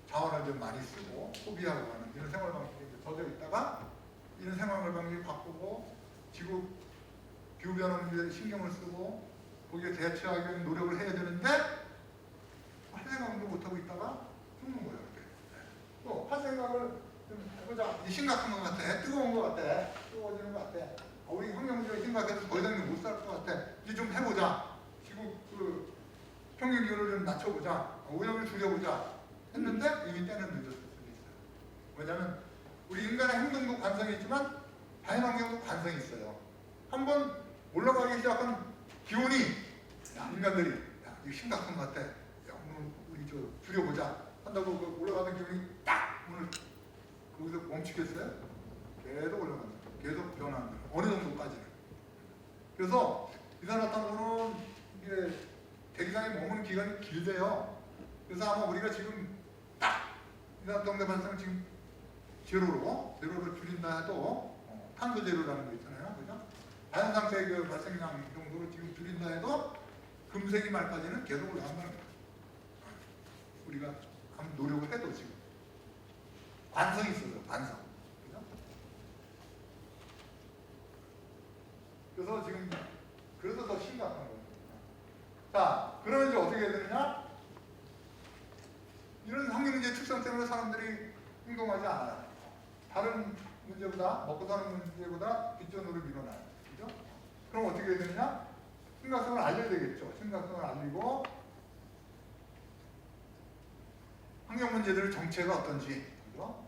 자원을 좀 많이 쓰고 소비하고 하는 이런 생활 방식에 젖어 있다가 이런 생활 방식을 바꾸고 지구 기후변화 문제에 신경을 쓰고 거기에 대처하기 위한 노력을 해야 되는데 할 생각도 못하고 있다가 죽는 거예요. 또 할 생각을 좀 해보자. 심각한 것 같아. 뜨거운 것 같아. 뜨거워지는 것 같아. 우리 환경 문제가 심각해서 더 이상 못 살 것 같아. 이제 좀 해보자. 지구 평균 기온을 좀 낮춰보자. 오염을 줄여보자. 했는데 이미 때는 늦었을 수도 있어요. 왜냐하면 우리 인간의 행동도 관성이 있지만 자연환경도 관성이 있어요. 한번 올라가기 시작한 기온이 인간들이 이거 심각한 것 같아. 오늘 우리 줄여보자 한다고 그 올라가는 기온이 딱 오늘 거기서 멈추겠어요? 계속 올라간다. 계속 변한다. 어느 정도까지는. 그래서 이산화탄소는 이게 대기상에 머무는 기간이 길대요. 그래서 아마 우리가 지금 딱 이산화탄소 발생을 지금 제로를 줄인다 해도 탄소 제로라는 거 있잖아요. 그죠? 자연 상태의 그 발생량 정도로 지금 줄인다 해도 금세기 말까지는 계속 올라간다는 거예요. 우리가 한번 노력을 해도 지금 관성이 있어요. 관성. 그죠? 그래서 지금 그래서 더 심각한 거예요. 자, 그러면 이제 어떻게 해야 되느냐? 이런 환경 문제 특성 때문에 사람들이 행동하지 않아요. 다른 문제보다, 먹고 사는 문제보다 뒷전으로 밀어놔요. 그죠? 그럼 어떻게 해야 되느냐? 심각성을 알려야 되겠죠. 심각성을 알리고 환경 문제들의 정체가 어떤지, 그죠?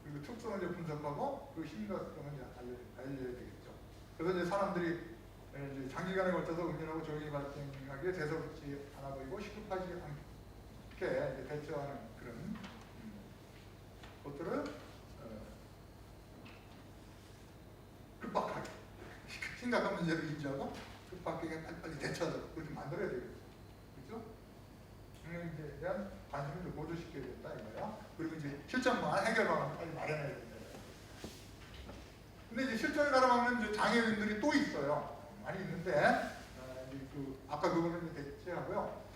그리고 특성을 이제 분석하고 그 심각성을 이제 알려야 되겠죠. 그래서 이제 사람들이 이제 장기간에 걸쳐서 은밀하고 조용히 발생하기에 대수롭지 않아 보이고 시급하지 않게 이제 대처하는 그런 것들을 급박하게 심각한 문제를 인지하고 급박하게 빨리 대처하도록 그렇게 만들어야 되겠죠. 그렇죠? 문제에 대한 관심을 좀 고조시켜야 된다 이거야. 그리고 이제 실전 방안, 해결 방안을 빨리 마련해야 된다. 근데 이제 실전에 가로막는 이제 장애인들이 또 있어요. 많이 있는데 이제 아까 그거는 이제 대체하고요.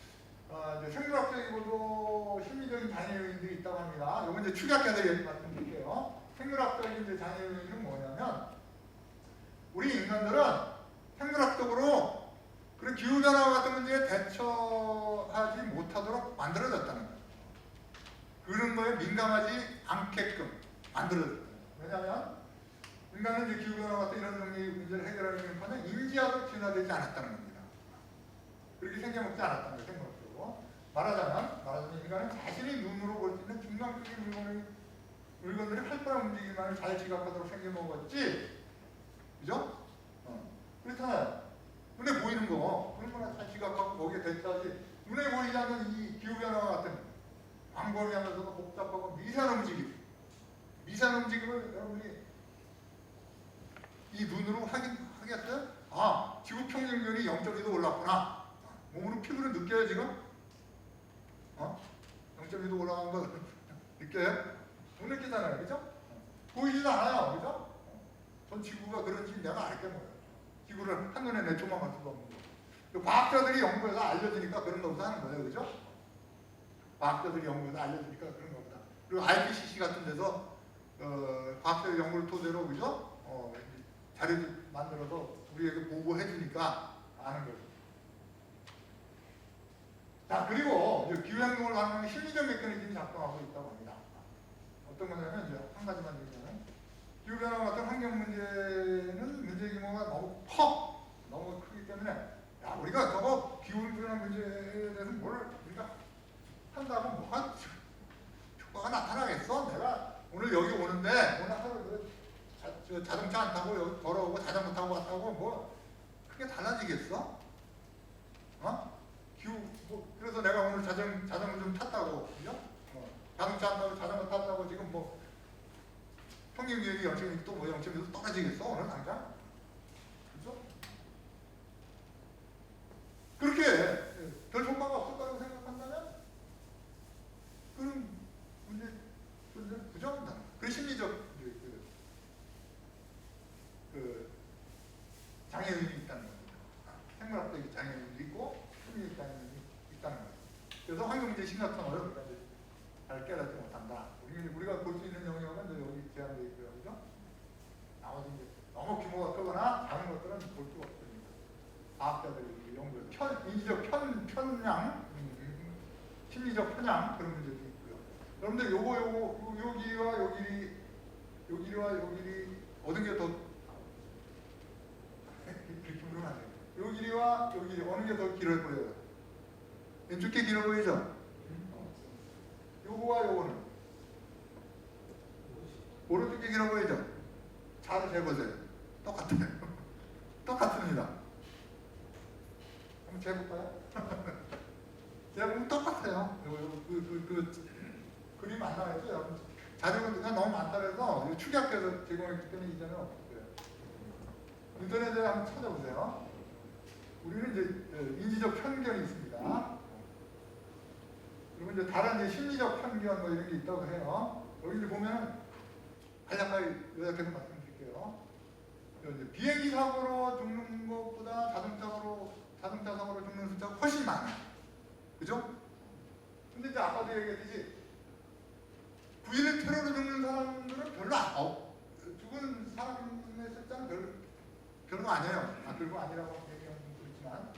이제 생물학적이고도 심리적인 장애인들이 있다고 합니다. 이건 이제 축약해서 얘기 말씀드릴게요. 생물학적인 이제 장애인은 뭐냐면 우리 인간들은 생물학적으로 그런 기후변화 같은 문제에 대처하지 못하도록 만들어졌다는 거예요. 그런 거에 민감하지 않게끔 만들어졌어요. 왜냐하면 인간은 이제 기후변화 같은 이런 종류의 문제를 해결하는 것은 인지하도록 진화되지 않았다는 겁니다. 그렇게 생겨먹지 않았다는 거예요. 생각적으로. 말하자면 인간은 자신이 눈으로 볼 수 있는 중간적인 물건들이 활발한 움직임만을 잘 지각하도록 생겨먹었지. 그죠? 그렇잖아요. 눈에 보이는 거 얼마나 잘 지각하고 거기에 대처하지. 눈에 보이지 않는 이 기후변화와 같은 광범위하면서도 복잡하고 미세한 움직임을 여러분이 이 눈으로 하겠어요? 아, 지구 평균기온이 0.2도 올랐구나. 몸으로 피부로 느껴요 지금? 0.2도 올라간 거 느껴요? 못 느끼잖아요, 그죠? 보이지도 않아요, 그죠? 전 지구가 그런지 내가 알게 뭐예요. 지구를 한눈에 내초만 수도 없는 거. 과학자들이 연구해서 알려주니까 그런 거보다 하는 거예요, 그죠? 과학자들이 연구해서 알려주니까 그런 거보다. 그리고 IPCC 같은 데서 과학자의 연구를 토대로, 그죠? 자료를 만들어서 우리에게 보고해 주니까 아는 거죠. 자, 그리고 기후행동을 반영하는 심리적 메커니즘이 작동하고 있다고 합니다. 어떤 거냐면 이제 한 가지만 얘기하면 기후변화 같은 환경 문제는 문제 규모가 너무 크기 때문에 야, 우리가 저거 기후변화 문제에 대해서 뭘 우리가 한다고 뭐가 효과가 나타나겠어? 내가 오늘 여기 오는데 오늘 하루 자동차 안 타고 여기 걸어오고 자전거 타고 왔다고 뭐 크게 달라지겠어? 그래서 내가 오늘 자전거 좀 탔다고, 그죠? 자동차 안 타고 자전거 탔다고 지금 뭐 평균 기온이 0.6도 뭐 0.1도 떨어지겠어 오늘 당장? 그죠? 그렇게 별 효과가 없을 거라고 생각한다면 그런 문제를 부정한다. 그 심리적 장애인이 있다는 겁니다. 생물학적인 장애인이 있고 심리적 장애인이 있다는 거예요. 그래서 환경문제 심각성을 잘 깨닫지 못한다. 우리가 볼 수 있는 영역은 여기 제한되어 있고요, 그죠? 나머지 이제 너무 규모가 크거나 작은 것들은 볼 수가 없습니다. 과학자들이 연구, 인지적 편향, 심리적 편향 그런 문제도 있고요. 여러분들 요 길이와 요 길이 어느 게 더 이렇게 보면 안 돼요. 요 길이와 요 길이 어느 게 더 길어 보여요? 왼쪽 게 길어 보이죠? 요거와 요거는 오른쪽 게 길어 보이죠? 잘 재보세요. 똑같아요. 똑같습니다. 한번 재볼까요? 재보면 똑같아요. 그림 안 나와있죠? 자료가 너무 많다 그래서 축약해서 제공했기 때문에 이제는 없어요. 인터넷에 한번 찾아보세요. 우리는 이제 인지적 편견이 있습니다. 그리고 이제 다른 이제 심리적 편견 뭐 이런 게 있다고 해요. 여기 보면 간략하게 요약해서 말씀드릴게요. 이제 비행기 사고로 죽는 것보다 자동차 사고로 죽는 숫자가 훨씬 많아요. 그죠? 근데 이제 아까도 얘기했듯이 9.11 테러로 죽는 사람들은 별로 죽은 사람의 숫자는 별로 아니에요. 별거 아니라고 얘기하면 그렇지만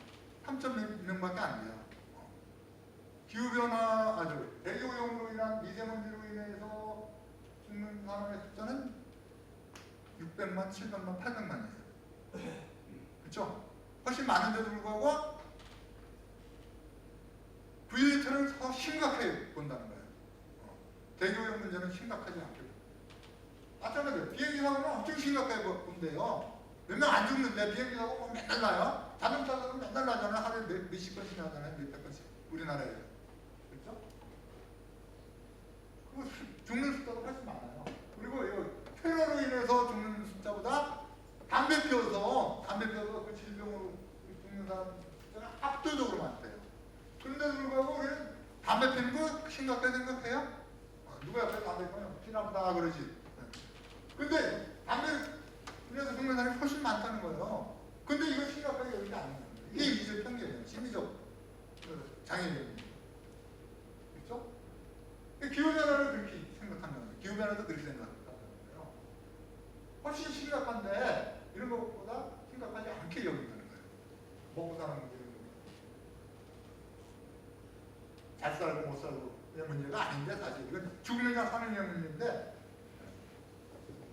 3.1명밖에 안 돼요. 기후변화, 대기오염으로 인한 미세먼지로 인해서 죽는 사람의 숫자는 600만, 700만, 800만이에요. 그렇죠? 훨씬 많은데도 불구하고 VLT를 더 심각하게 본다는 거예요. 대기오염 문제는 심각하지 않게. 마찬가지로 비행기 사고는 엄청 심각하게 본대요. 몇 명 안 죽는데 비행기 사고 맨날 나요. 자동차 사고는 맨날 나잖아요. 하루에 몇십 건씩 나잖아요. 몇백 건씩. 우리나라에서. 그렇죠? 그리고 죽는 숫자도 훨씬 많아요. 그리고 이 테러로 인해서 죽는 숫자보다 담배 피워서 그 질병으로 죽는 사람 숫자가 압도적으로 많대요. 그런데도 불구하고 우리는 담배 피는 거 심각하게 생각해요? 누가 옆에 담배 피면 피나보다 그러지. 근데 담배 피면서 죽는 사람이 훨씬 많다는 거예요. 근데 이거 심각하게 여기지 않는 거예요. 이게 이제 편견이에요. 심리적 장애입니다. 그렇죠? 기후변화를 그렇게 생각한다는 거예요. 기후변화도 그렇게 생각한다는 거예요. 훨씬 심각한데 이런 것보다 심각하지 않게 여긴다는 거예요. 먹고 사는 문제 이런 거. 잘 살고 못 살고 의 문제가 아닌데 사실 이건 죽느냐 사느냐 문제인데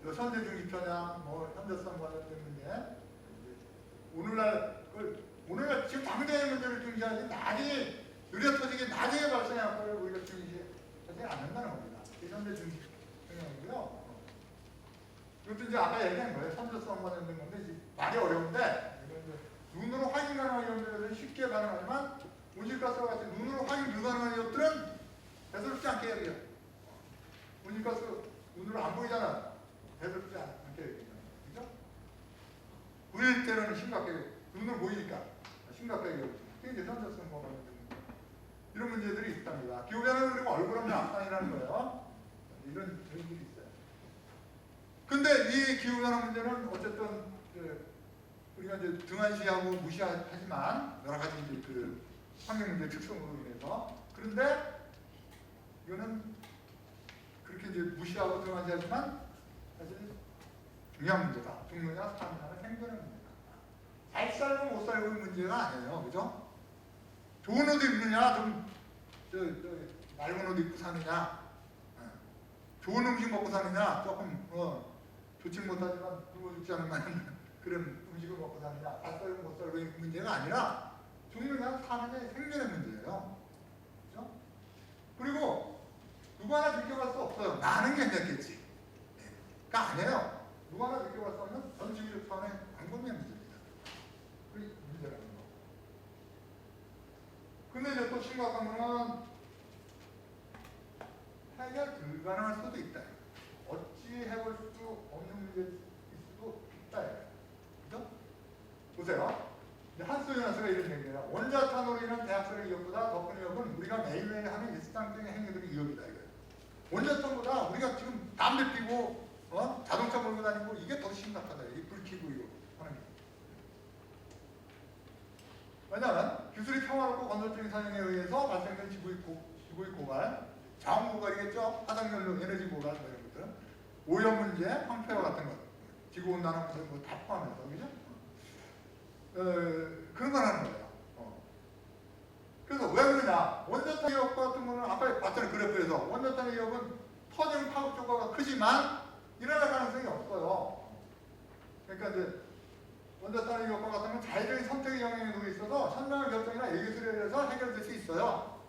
선제중 입혀냐 뭐 현저성 관련된 문제 오늘날 지금 당장의 문제를 중시하지 나중에 느려터지게 나중에 발생할 걸 우리가 중시하지 않는다는 겁니다. 이게 선제중 성향이고요. 이것도 이제 아까 얘기한 거예요. 선저성 관련된 건데 이제 말이 어려운데 눈으로 확인 가능한 이론들은 쉽게 가능하지만 온실가스와 같이 눈으로 확인 불가능한 이것들은 대수롭지 않게 얘기해요. 온실가스 눈으로 안 보이잖아. 대수롭지 않게 얘기해요. 그죠? 보일 때는 심각하게 눈으로 보이니까 심각하게 얘기해요. 그게 이제 선저성 관련된 이런 문제들이 있답니다. 기후변화는 그리고 얼굴 없는 악당이라는 거예요. 이런 일이 있어요. 근데 이 기후변화 문제는 어쨌든 우리가 이제 등한시하고 무시하지만 여러 가지 이제 그 환경 문제 특성으로 인해서 그런데 이거는 그렇게 이제 무시하고 등한시하지만 사실 중요한 문제다. 죽느냐 사느냐는 생존의 문제다. 잘 살고 못 살고의 문제가 아니에요, 그죠? 좋은 옷 입느냐 좀 낡은 옷 입고 사느냐, 좋은 음식 먹고 사느냐 조금 좋지 못하지만 굶어 죽지 않을 만한 그런 음식을 먹고 사느냐, 잘 살고 못 살고의 문제가 아니라 죽느냐 사느냐의 생존의 문제예요. 그렇죠? 그리고 누구 하나 느껴갈 수 없어요. 나는 괜찮겠지. 그러니까 아니에요. 누구 하나 느껴갈 수 없는 전지적 차원의 광범위한 문제입니다. 그게 문제라는 거. 근데 이제 또 심각한 거는 해결 불가능할 수도 있다. 어찌 해볼 수 없는 문제일 수도 있다. 그죠? 보세요. 한소연아스가 이런 얘기예요. 원자탄으로 인한 대학살의 위협보다 더 큰 위협은 우리가 매일매일 하는 일상적인 행위들의 위협이다. 이거예요. 원자탄보다 우리가 지금 담배 피고 자동차 몰고 다니고 이게 더 심각하다. 이 불 켜고 이거 하는 게. 왜냐하면 기술이 평화롭고 건설적인 사용에 의해서 발생된 지구의 고갈, 자원 고갈이겠죠. 화석연료, 에너지 고갈 이런 것들, 오염 문제, 황폐화 같은 것, 지구 온난화 문제 뭐 다 포함해서 그죠? 그런 걸 하는 거예요. 그래서 왜 그러냐? 원자탄 위협 같은 거는 아까 봤잖아요. 그래프에서 원자탄 위협은 터지는 파급 효과가 크지만 일어날 가능성이 없어요. 그러니까 이제 원자탄 위협과 같은 건 자의적인 선택의 영향력이 있어서 현명한 결정이나 예기술에 의해서 해결될 수 있어요.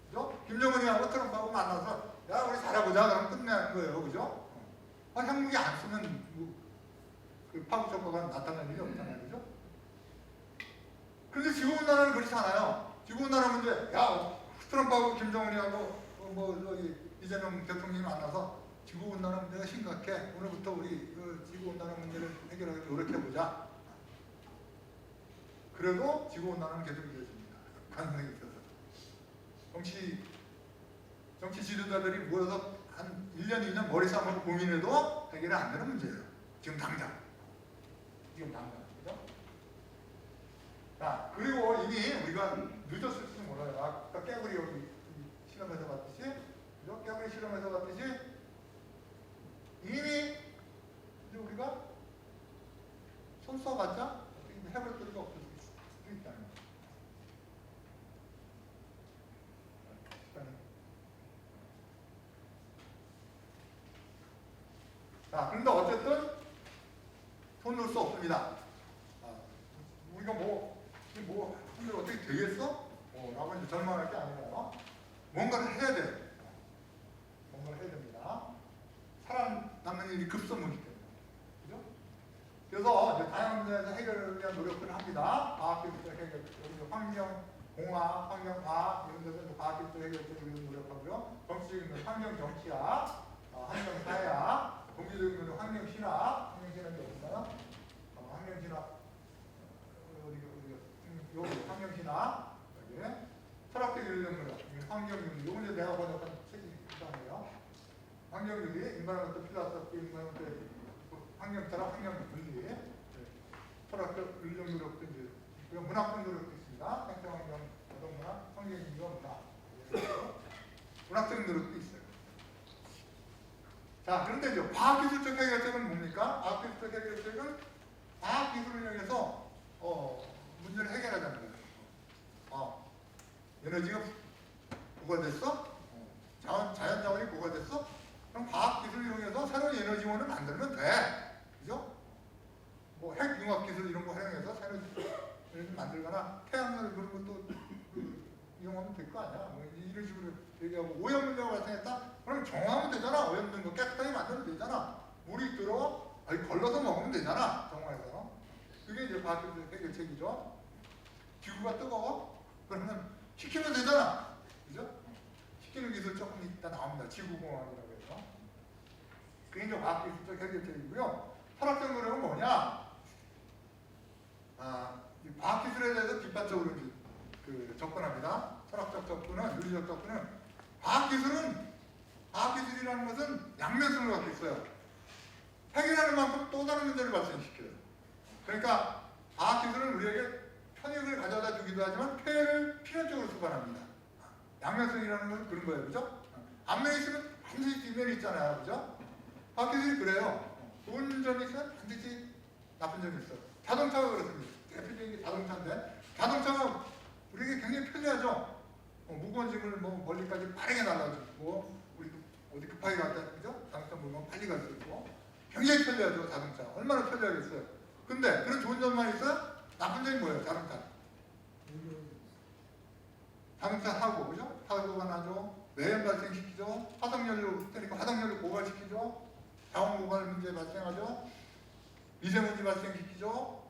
그죠? 김정은이하고 트럼프하고 만나서 야 우리 잘해보자 그러면 끝내는 거예요. 그죠? 핵무기 안 쓰면 그 파급 효과가 나타날 일이 없잖아요. 그죠? 근데 지구온난화는 그렇지 않아요. 지구온난화 문제, 야 트럼프하고 김정은이하고 이재명 대통령이 만나서 지구온난화 문제가 심각해. 오늘부터 우리 그 지구온난화 문제를 해결하기 노력해보자. 그래도 지구온난화는 계속 이어집니다. 가능성이 있어서. 정치 지도자들이 모여서 한 1년, 2년 머리 싸움하고 고민해도 해결이 안 되는 문제예요. 지금 당장. 그죠? 자, 그리고 이미 우리가 늦었을지도 몰라요. 아까 깨구리 여기 실험에서 봤듯이, 그죠? 깨구리 실험에서 봤듯이 이미 이제 우리가 손 써봤자 해볼 거리가 없을 수 있다는 거예요. 자, 그런데 어쨌든 손 놓을 수 없습니다. 우리가 근데 어떻게 되겠어? 라고 이제 절망할 게 아니라 뭔가를 해야 돼요. 뭔가를 해야 됩니다. 살아남는 일이 급선무기 때문에. 그죠? 그래서 이제 다양한 분야에서 해결을 위한 노력을 합니다. 과학기술 해결, 환경, 공학, 환경과학 이런 데서 과학기술 해결을 위한 노력하고요. 정치적인 환경 정치학, 환경 사회학, 동기적인 환경 신학, 환경 신학이 어딘가요? 환경 신학 여기 환경 신학 여기 철학적 윤리论환경윤리 요건 이제 내가 번역한 책이 있잖아요. 환경윤리, 인간한테 필요하다, 인간한테 환경철학, 환경윤리, 철학적 윤리적 노력도 이제 문학적 노력도 있습니다. 생태환경, 노동문학, 환경인과 문학, 문학적 노력도 있어요. 자, 그런데 이제 과학기술적 해결책은 뭡니까? 과학기술적 해결책은 과학기술을 이용해서 문제를 해결하자는 거예요. 에너지가 고갈됐어? 자연 자원이 고갈됐어? 그럼 과학기술을 이용해서 새로운 에너지원을 만들면 돼. 그죠? 뭐 핵융합기술 이런 거 활용해서 새로운 에너지 만들거나 태양열 그런 것도 이용하면 될 거 아니야. 뭐 이런 식으로 얘기하고 오염 문제가 발생했다? 그럼 정화하면 되잖아. 오염된 거 깨끗하게 만들면 되잖아. 물이 들어 걸러서 먹으면 되잖아. 정화해서. 그게 이제 과학기술 해결책이죠. 지구가 뜨거워? 그러면 식히면 되잖아. 그죠? 식히는 기술 조금 이따 나옵니다. 지구공학이라고 해서. 그게 이제 과학기술적 해결책이고요. 철학적 노력은 뭐냐? 이 과학기술에 대해서 뒷받적으로 접근합니다. 철학적 접근은, 윤리적 접근은 과학기술이라는 것은 양면성을 갖고 있어요. 해결하는 만큼 또 다른 문제를 발생시켜요. 그러니까 과학기술은 우리에게 편익을 가져다 주기도 하지만 폐해를 필연적으로 수반합니다. 양면성이라는 건 그런 거예요. 그죠? 앞면이 있으면 반드시 뒷면이 있잖아요. 그죠? 과학기술이 그래요. 좋은 점이 있으면 반드시 나쁜 점이 있어요. 자동차가 그렇습니다. 대표적인 게 자동차인데 자동차가 우리에게 굉장히 편리하죠. 무거운 짐을 멀리까지 빠르게 날라주고 우리 어디 급하게 갔다 그죠? 자동차 몰면 빨리 갈 수 있고 굉장히 편리하죠. 자동차. 얼마나 편리하겠어요. 근데 그런 좋은 점만 있어요? 나쁜 점이 뭐예요? 자동차. 자동차 사고, 그죠? 사고가 나죠. 매연 발생시키죠. 화석연료, 그러니까 화석연료 고갈시키죠. 자원 고갈 문제 발생하죠. 미세먼지 발생시키죠.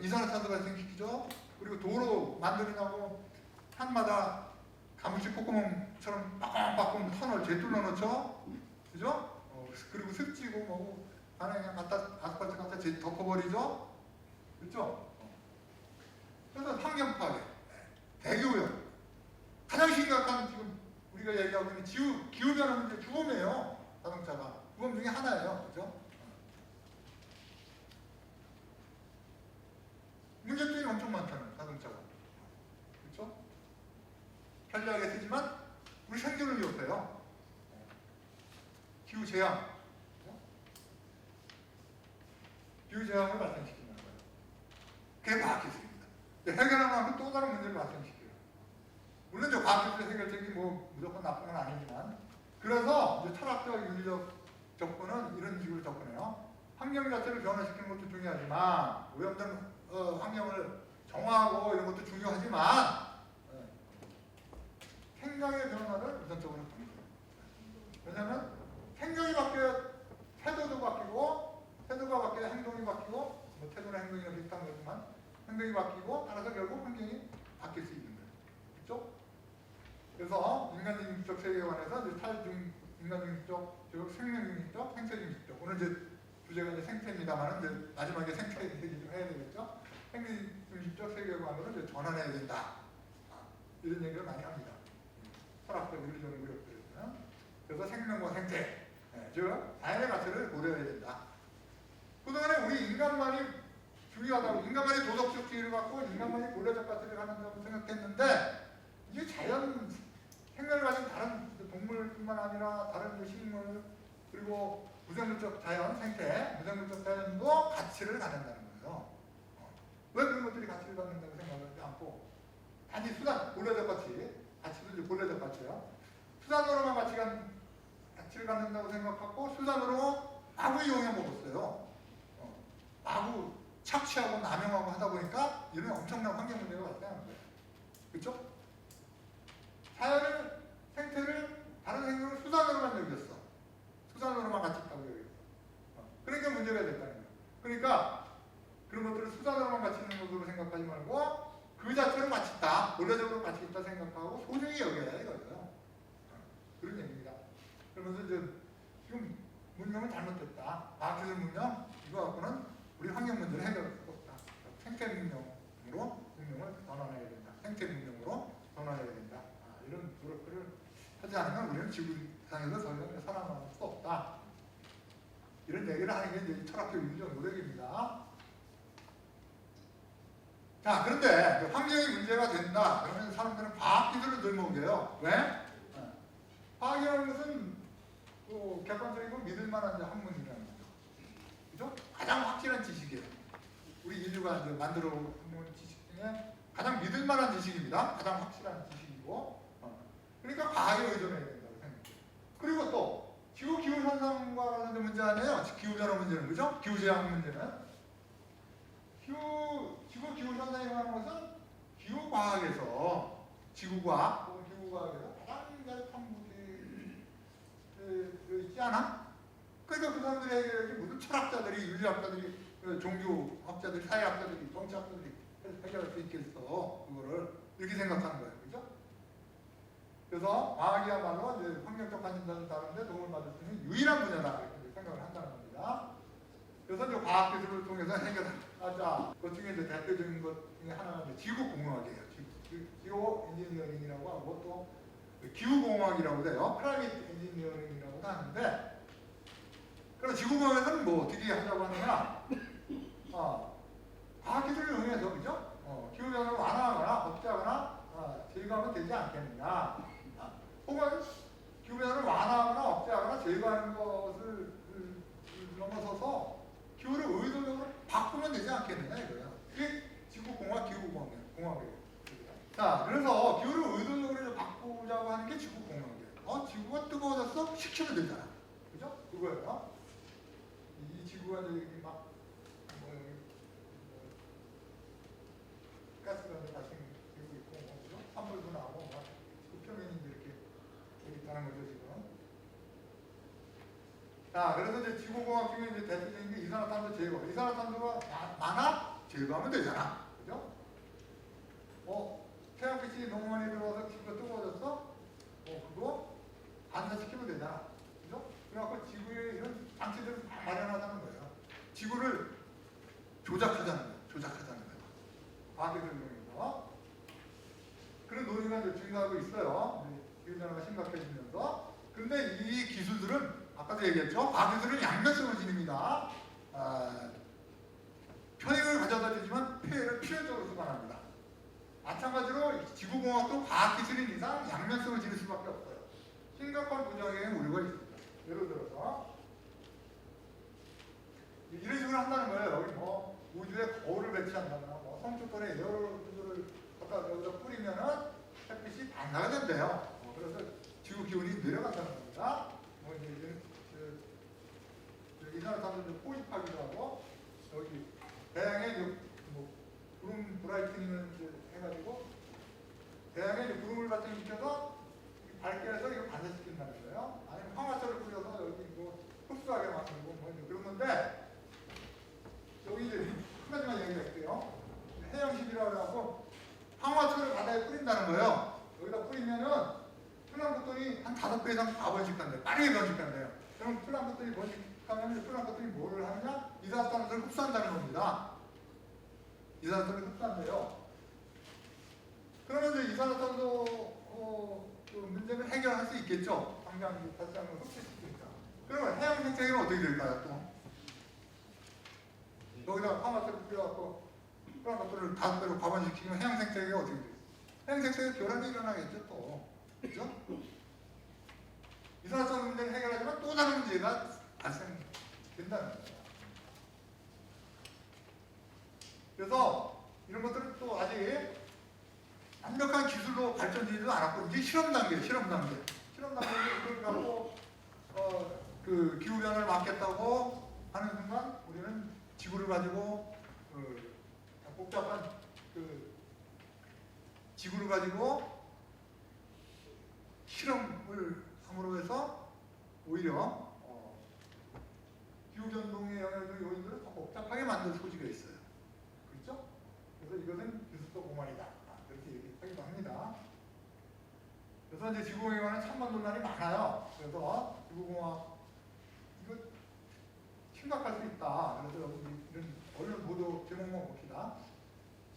이산화탄소 발생시키죠. 그리고 도로 만들어나고 산마다 가무식 콧구멍처럼 빠끔빠끔 터널 재뚫어 놓죠. 그죠? 그리고 습지고 뭐고 안에 그냥 아스팔트 갖다 덮어버리죠. 그렇죠? 그래서 환경 파괴, 대기오염, 가장 심각한 지금 우리가 얘기하고 있는 기후변화 문제 주범이에요. 자동차가 주범 중에 하나예요. 그렇죠? 문제점이 엄청 많잖아요. 자동차가. 그렇죠? 편리하게 쓰지만 우리 생존을 위협해요. 기후재앙, 기후재앙을 발생시키는 거예요. 그게 과학기술입니다. 해결하면 또 다른 문제를 발생시켜요. 물론 이제 과학기술의 해결책이 무조건 나쁜 건 아니지만 그래서 이제 철학적, 윤리적 접근은 이런 식으로 접근해요. 환경 자체를 변화시키는 것도 중요하지만 오염된 환경을 정화하고 이런 것도 중요하지만 생각의 변화를 우선적으로 합니다. 왜냐하면 생각이 바뀌어야 태도도 바뀌고 태도가 바뀌어야 행동이 바뀌고 태도나 행동이랑 비슷한 거지만 행동이 바뀌고 따라서 결국 환경이 바뀔 수 있는 거예요. 그렇죠? 그래서 인간중립적 세계관에서 이제 인간중립적, 생명중립적, 생태중립적 오늘 이제 주제가 이제 생태입니다만 이제 마지막에 생태 얘기 좀 해야 되겠죠? 생명중립적 세계관으로 이제 전환해야 된다. 이런 얘기를 많이 합니다. 철학적 윤리적인 노력들에서는. 그래서 생명과 생태, 즉 자연의 가치를 고려해야 된다. 그동안에 우리 인간만이 중요하다고 인간만이 도덕적 지위를 갖고 인간만이 고려적 가치를 갖는다고 생각했는데 이게 자연 생명을 가진 다른 동물뿐만 아니라 다른 식물 그리고 무생물적 자연 생태, 무생물적 자연도 가치를 갖는다는 거예요. 왜 그런 것들이 가치를 갖는다고 생각하지 않고 단지 수단, 본래적 가치, 가치도 이제 본래적 가치요. 수단으로만 가치를 갖는다고 생각하고 수단으로 마구 이용해 먹었어요. 마구 착취하고 남용하고 하다 보니까 이런 엄청난 환경 문제가 발생하는 거예요. 그렇죠? 자연을, 생태를 다른 생명을 수단으로만 여겼어. 수단으로만 가치있다고 여겼어. 그러니까 문제가 됐다는 거예요. 그러니까 그런 것들을 수단으로만 가치있는 것으로 생각하지 말고 그 자체로 가치있다, 원래적으로 가치있다 생각하고 소중히 여겨야 이거죠. 그런 얘기입니다. 그러면서 이제 지금 문명은 잘못됐다. 과학기술 문명 이거 갖고는 우리 환경 문제를 해결할 수가 없다. 생태 문명으로 문명을 전환해야 된다. 생태 문명으로 전환해야 된다. 이런 노력들을 하지 않으면 우리는 지구상에서 더 이상 살아남을 수 없다. 이런 얘기를 하는 게 이제 철학적 윤리적 노력입니다. 자, 그런데 환경이 문제가 된다. 그러면 사람들은 과학기술을 들먹여요. 왜? 과학이라는 것은 객관적이고 믿을 만한 학문이라는 거죠. 그죠? 가장 확실한 지식이에요. 우리 인류가 이제 만들어 온 지식 중에 가장 믿을 만한 지식입니다. 가장 확실한 지식이고. 그러니까 과학에 의존해야 된다고 생각해요. 그리고 또 지구 기후 현상과 관련된 문제 아니에요. 기후 변화 문제는 그죠? 기후 재앙 문제는 지구 기후 현상에 관한 것은 기후 과학에서 지구과학 혹은 기후 과학에서 가장 잘 있지 않아? 그러니까 그 사람들이 해결하지 무슨 철학자들이, 윤리학자들이, 종교학자들이, 사회학자들이, 정치학자들이 해결할 수 있겠어. 그거를 이렇게 생각하는 거예요. 그죠? 그래서 과학이야말로 이제 환경적 관심사를 다루는데 도움을 받을 수 있는 유일한 분야다. 이렇게 생각을 한다는 겁니다. 그래서 이제 과학기술을 통해서 해결하자. 그 중에 이제 대표적인 것 중에 하나는 지구공학이에요. 지오 엔지니어링이라고 하고 또 기후공학이라고 돼요. 클라이밋 엔지니어링이라고도 하는데, 그럼 지구공학에서는 뭐 어떻게 하자고 하느냐? 과학기술을 이용해서, 그죠? 기후변화를 완화하거나 억제하거나 제거하면 되지 않겠느냐? 혹은 기후변화를 완화하거나 억제하거나 제거하는 것을 넘어서서 기후를 의도적으로 바꾸면 되지 않겠느냐 이거예요. 이게 지구공학, 기후공학이에요. 자, 그래서 기후를 의도적으로 바꾸자고 하는 게 지구공학이에요. 지구가 뜨거워졌어? 식히면 되잖아. 그죠? 그거예요. 이 지구가 이렇게 막 가스가 발생되고 있고, 그죠? 산불도 나고, 막 표면이 이렇게 있다는 거죠, 지금. 자, 그래서 이제 지구공학 중에 이제 대표적인 게 이산화탄소 제거. 이산화탄소가 많아? 제거하면 되잖아. 그죠? 태양빛이 너무 많이 들어와서 지구가 뜨거워졌어? 그거 반사시키면 되잖아. 그죠? 그래갖고 지구에 이런 장치들을 다 마련하자는 거예요. 지구를 조작하자는 거예요. 과학기술 이용해서. 그런 논의가 이제 진행하고 있어요. 기후변화가 심각해지면서. 그런데 이 기술들은 아까도 얘기했죠. 과학기술은 양면성을 지닙니다. 편익을 가져다 주지만 피해를 필연적으로 수반합니다. 마찬가지로 지구공학도 과학기술인 이상 양면성을 지닐 수밖에 없어요. 심각한 부작용의 우려가 있습니다. 예를 들어서 이런 식으로 한다는 거예요. 여기 뭐 우주에 거울을 배치한다거나 성주권에 에어로를 갖다 여기다 뿌리면은 햇빛이 반사가 된대요. 그래서 지구 기온이 내려간다는 겁니다. 이산화탄소를 포집하기도 하고, 여기 대양에 구름 브라이트닝을 해가지고 대양에 구름을 발생시켜서 밝게 해서 이거 반사시킨다는 거예요. 아니면 황화철을 뿌려서 여기 흡수하게 만들고 그런 건데, 여기 이제 한 가지만 얘기할게요. 해양식이라고 해갖고 황화철을 바다에 뿌린다는 거예요. 여기다 뿌리면은 플랑크톤이 한 5배 이상 다 번식한대요. 빠르게 번식한대요. 그럼 플랑크톤이 번식하면 플랑크톤이 뭐를 하느냐? 이산화탄소를 흡수한다는 겁니다. 이산화탄소를 흡수한대요. 그러면 이제 이산화탄소 그 문제를 해결할 수 있겠죠. 당장 발생하는 걸 흡수시키니까. 그러면 해양 생태계는 어떻게 될까요? 또 여기다 황화철을 뿌려갖고 플랑크톤을 5배로 과반시키면 해양 생태계가 어떻게 돼요? 해양 생태계 교란이 일어나겠죠, 또. 그죠? 이산화탄소 문제를 해결하지만 또 다른 문제가 발생된다는 거예요. 그래서 이런 것들은 또 아직 완벽한 기술로 발전되지도 않았고, 이제 실험 단계예요, 실험 단계를 갖고 그 기후변화를 막겠다고 하는 순간 우리는 지구를 가지고 복잡한 그 지구를 가지고 실험을 함으로 해서 오히려 기후변동에 영향을 준 요인들을 더 복잡하게 만들 소지가 있어요. 그렇죠? 그래서 이것은 기술적 오만이다. 이렇게 얘기하기도 합니다. 그래서 이제 지구공학에 관한 찬반 논란이 많아요. 그래서 지구공학 이거 심각할 수 있다. 그래서 여기 이런 언론 보도 제목만 봅시다.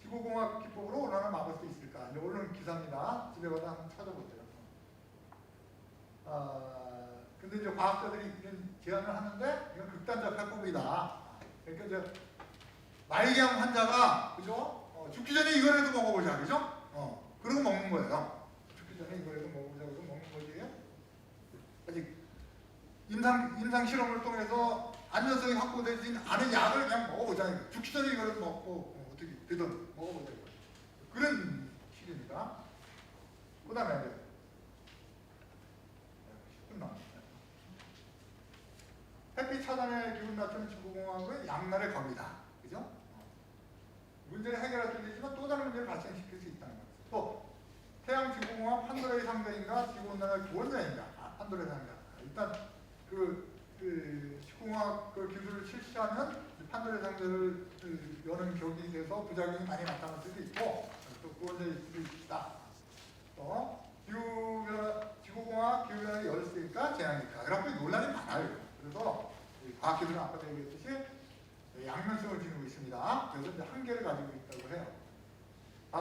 지구공학 기법으로 온난화를 막을 수 있을까? 이제 언론 기사입니다. 집에 가서 한번 찾아보세요. 근데 이제 과학자들이 이런 제안을 하는데 이건 극단적 해법이다. 그러니까 이제 말기암 환자가 그죠? 죽기 전에 이거라도 먹어보자, 그죠? 그러고 먹는 거예요. 죽기 전에 이거라도 먹어보자, 그러고 먹는 거지. 아직 임상 실험을 통해서 안전성이 확보되지 않은 약을 그냥 먹어보자. 죽기 전에 이거라도 먹고 어떻게 되든 먹어보자. 그런 식입니다. 그 다음에 이제 10분 남았어요. 햇빛 차단에 기분 낮추는 지구공학은 양날의 검이다. 그죠? 문제를 해결할 수 있지만 또 다른 문제를 발생시킬 수 있다는 거죠. 또 태양 지구공학 판도라의 상자인가 지구온난화 기원자인가? 판도라의 상자. 일단 그 지구공학 그 기술을 실시하면 판도라의 상자를 여는 격이 돼서 부작용이 많이 나타날 수도 있고 또 기원자일 수도 있다. 또 지구공학 기후변화의 열쇠일까 재앙일까? 그래서 논란이 많아요. 그래서 과학기술은 아까 얘기했듯이 양면성을 지니고 있습니다. 그래서 이제 한계를 가지고 있다고 해요.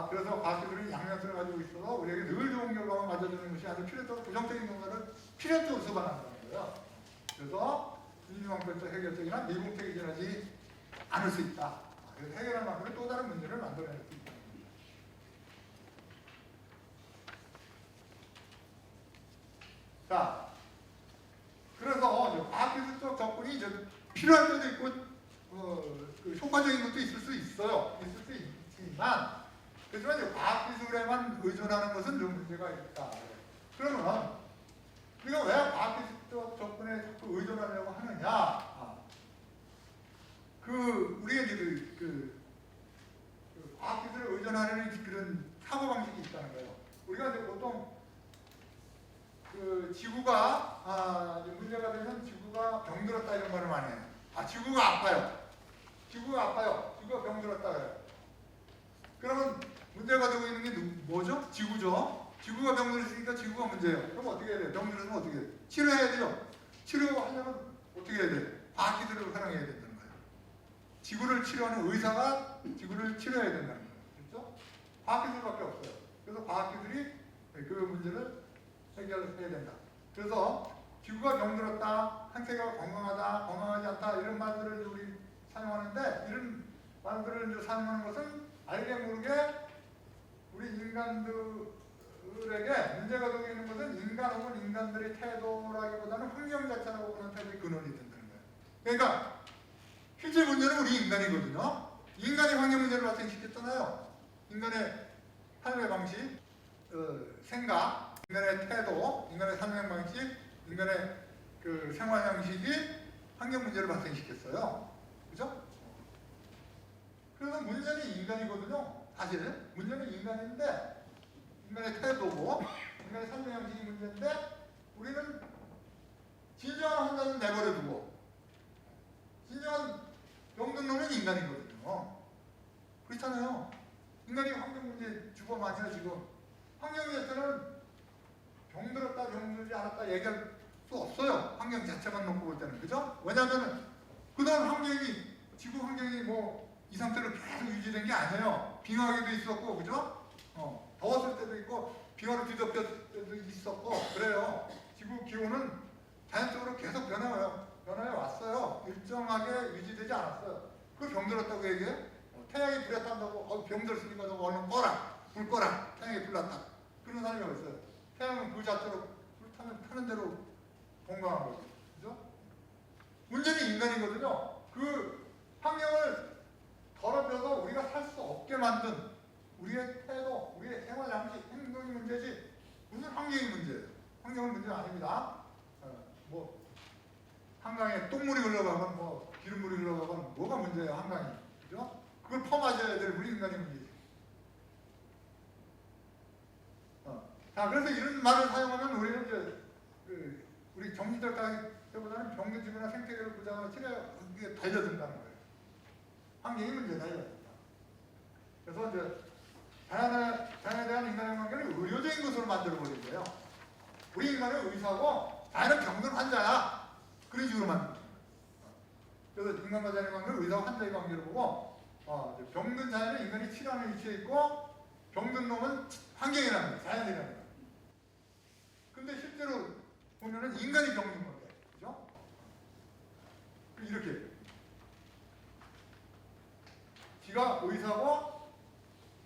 그래서 과학기술이 양면성을 가지고 있어서 우리에게 늘 좋은 결과만 가져주는 것이 아주 필연적으로 부정적인 경우는 필연적으로 수반한다는 거예요. 그래서 인류왕권적 해결책이나 미궁책이 지나지 않을 수 있다. 그래서 해결할 만큼의 또 다른 문제를 만들어낼 수 있다. 자, 그래서 과학기술적 접근이 이제 필요할 때도 있고 그 효과적인 것도 있을 수 있어요. 있을 수 있지만 그렇지만 이제 과학기술에만 의존하는 것은 좀 문제가 있다. 그러면 우리가 왜 과학기술적 접근에 자꾸 의존하려고 하느냐? 우리가 이제 과학기술에 의존하는 그런 사고방식이 있다는 거예요. 우리가 이제 보통 지구가 문제가 되면 지구가 병들었다 이런 말을 많이 해요. 지구가 아파요. 지구가 아파요. 지구가 병들었다 그래요. 그러면 문제가 되고 있는 게 뭐죠? 지구죠. 지구가 병들었으니까 지구가 문제예요. 그럼 어떻게 해야 돼요? 병들었으면 어떻게 해요? 치료해야 돼요. 치료하려면 어떻게 해야 돼요? 과학기술을 활용해야 된다는 거예요. 지구를 치료하는 의사가 지구를 치료해야 된다는 거예요. 그렇죠? 과학기술밖에 없어요. 그래서 과학기술이 그 문제를 해결해야 된다. 그래서 지구가 병들었다, 한세계가 건강하다, 건강하지 않다 이런 말들을 우리 사용하는데 이런 말들을 이제 사용하는 것은 알게 모르게 우리 인간들에게 문제가 되고 있는 것은 인간 혹은 인간들의 태도라기보다는 환경 자체라고 보는 태도의 근원이 된다는 거예요. 그러니까 실제 문제는 우리 인간이거든요. 인간이 환경 문제를 발생시켰잖아요. 인간의 삶의 방식, 생각, 인간의 태도, 인간의 삶의 방식, 인간의 그 생활 양식이 환경 문제를 발생시켰어요. 그죠? 그래서 문제는 인간이거든요. 사실 문제는 인간인데 인간의 태도고 인간의 삶의 양식이 문제인데 우리는 진정한 환자는 내버려두고 진정한 병든 놈은 인간이거든요. 그렇잖아요. 인간이 환경 문제 주범 아니야 지금. 환경 자체는 병들었다 병들지 않았다 얘기할 수 없어요. 환경 자체만 놓고 볼 때는. 그죠? 왜냐하면 그동안 환경이 지구 환경이 이 상태로 계속 유지된 게 아니에요. 빙하기도 있었고 그죠? 더웠을 때도 있고 빙하로 뒤덮였을 때도 있었고 그래요. 지구 기온은 자연적으로 계속 변화해 왔어요. 일정하게 유지되지 않았어요. 그걸 병들었다고 얘기해? 태양이 불에 탄다고 병들었으니까 너 얼른 꺼라. 불 꺼라. 태양이 불났다. 그런 사람이 어딨어요? 태양은 불 자체로 타는 대로 건강한 거죠. 그죠? 문제는 인간이거든요. 그 환경을 더럽혀서 우리가 살 수 없게 만든 우리의 태도, 우리의 생활 양식, 행동이 문제지 무슨 환경이 문제예요? 환경은 문제가 아닙니다. 한강에 똥물이 흘러가건 뭐 기름물이 흘러가건 뭐가 문제예요, 한강이. 그죠? 그걸 퍼마셔야 될 우리 인간의 문제지. 자, 그래서 이런 말을 사용하면 우리는 이제 우리 정신적 가격보다는 병균집이나 생태계를 구장을 치료에 이게 달려든다는 거예요. 환경이 문제다 이거예요. 그래서 이제 자연에 대한 인간의 관계를 의료적인 것으로 만들어버린 거예요. 우리 인간은 의사고 자연은 병든 환자야. 그런 식으로 만든 거예요. 그래서 인간과 자연의 관계를 의사와 환자의 관계로 보고 병든 자연은 인간이 치료하는 위치에 있고 병든 놈은 환경이라는 거예요. 자연이라는 거예요. 근데 실제로 보면은 인간이 병든 건데, 그죠? 이렇게 지가 의사고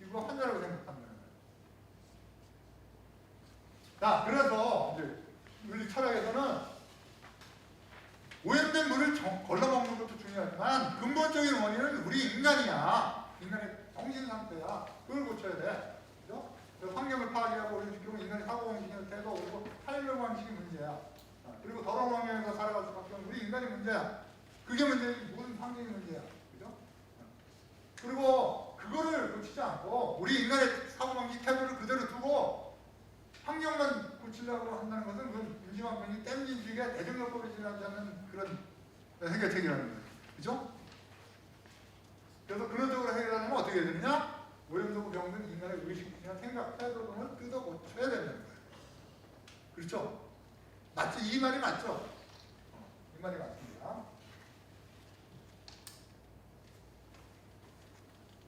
이거 환자라고 생각한다는 거예요. 자, 그래서 이제 우리 철학에서는 오염된 물을 걸러먹는 것도 중요하지만 근본적인 원인은 우리 인간이야. 인간의 정신 상태야. 그걸 고쳐야 돼. 그죠? 환경을 파괴하고 오염시키고 인간의 사고방식의 태도가 오르고 활용방식이 문제야. 그리고 더러운 환경에서 살아갈 수밖에 없는 우리 인간이 문제야. 그게 문제지 무슨 환경이 문제야. 그죠? 그리고 그거를 고치지 않고 우리 인간의 사고방식 태도를 그대로 두고 환경만 고치려고 한다는 것은 그건 문지방편이 땜질식의 대중요법에 지나지 않는 그런 해결책이라는 거예요. 그죠? 그래서 그런 쪽으로 해결하려면 어떻게 해야 되느냐? 오염되고 병든 인간의 의식이나 생각, 태도 등을 뜯어 고쳐야 된다는 거예요. 그렇죠? 맞지? 이 말이 맞죠? 이 말이 맞습니다.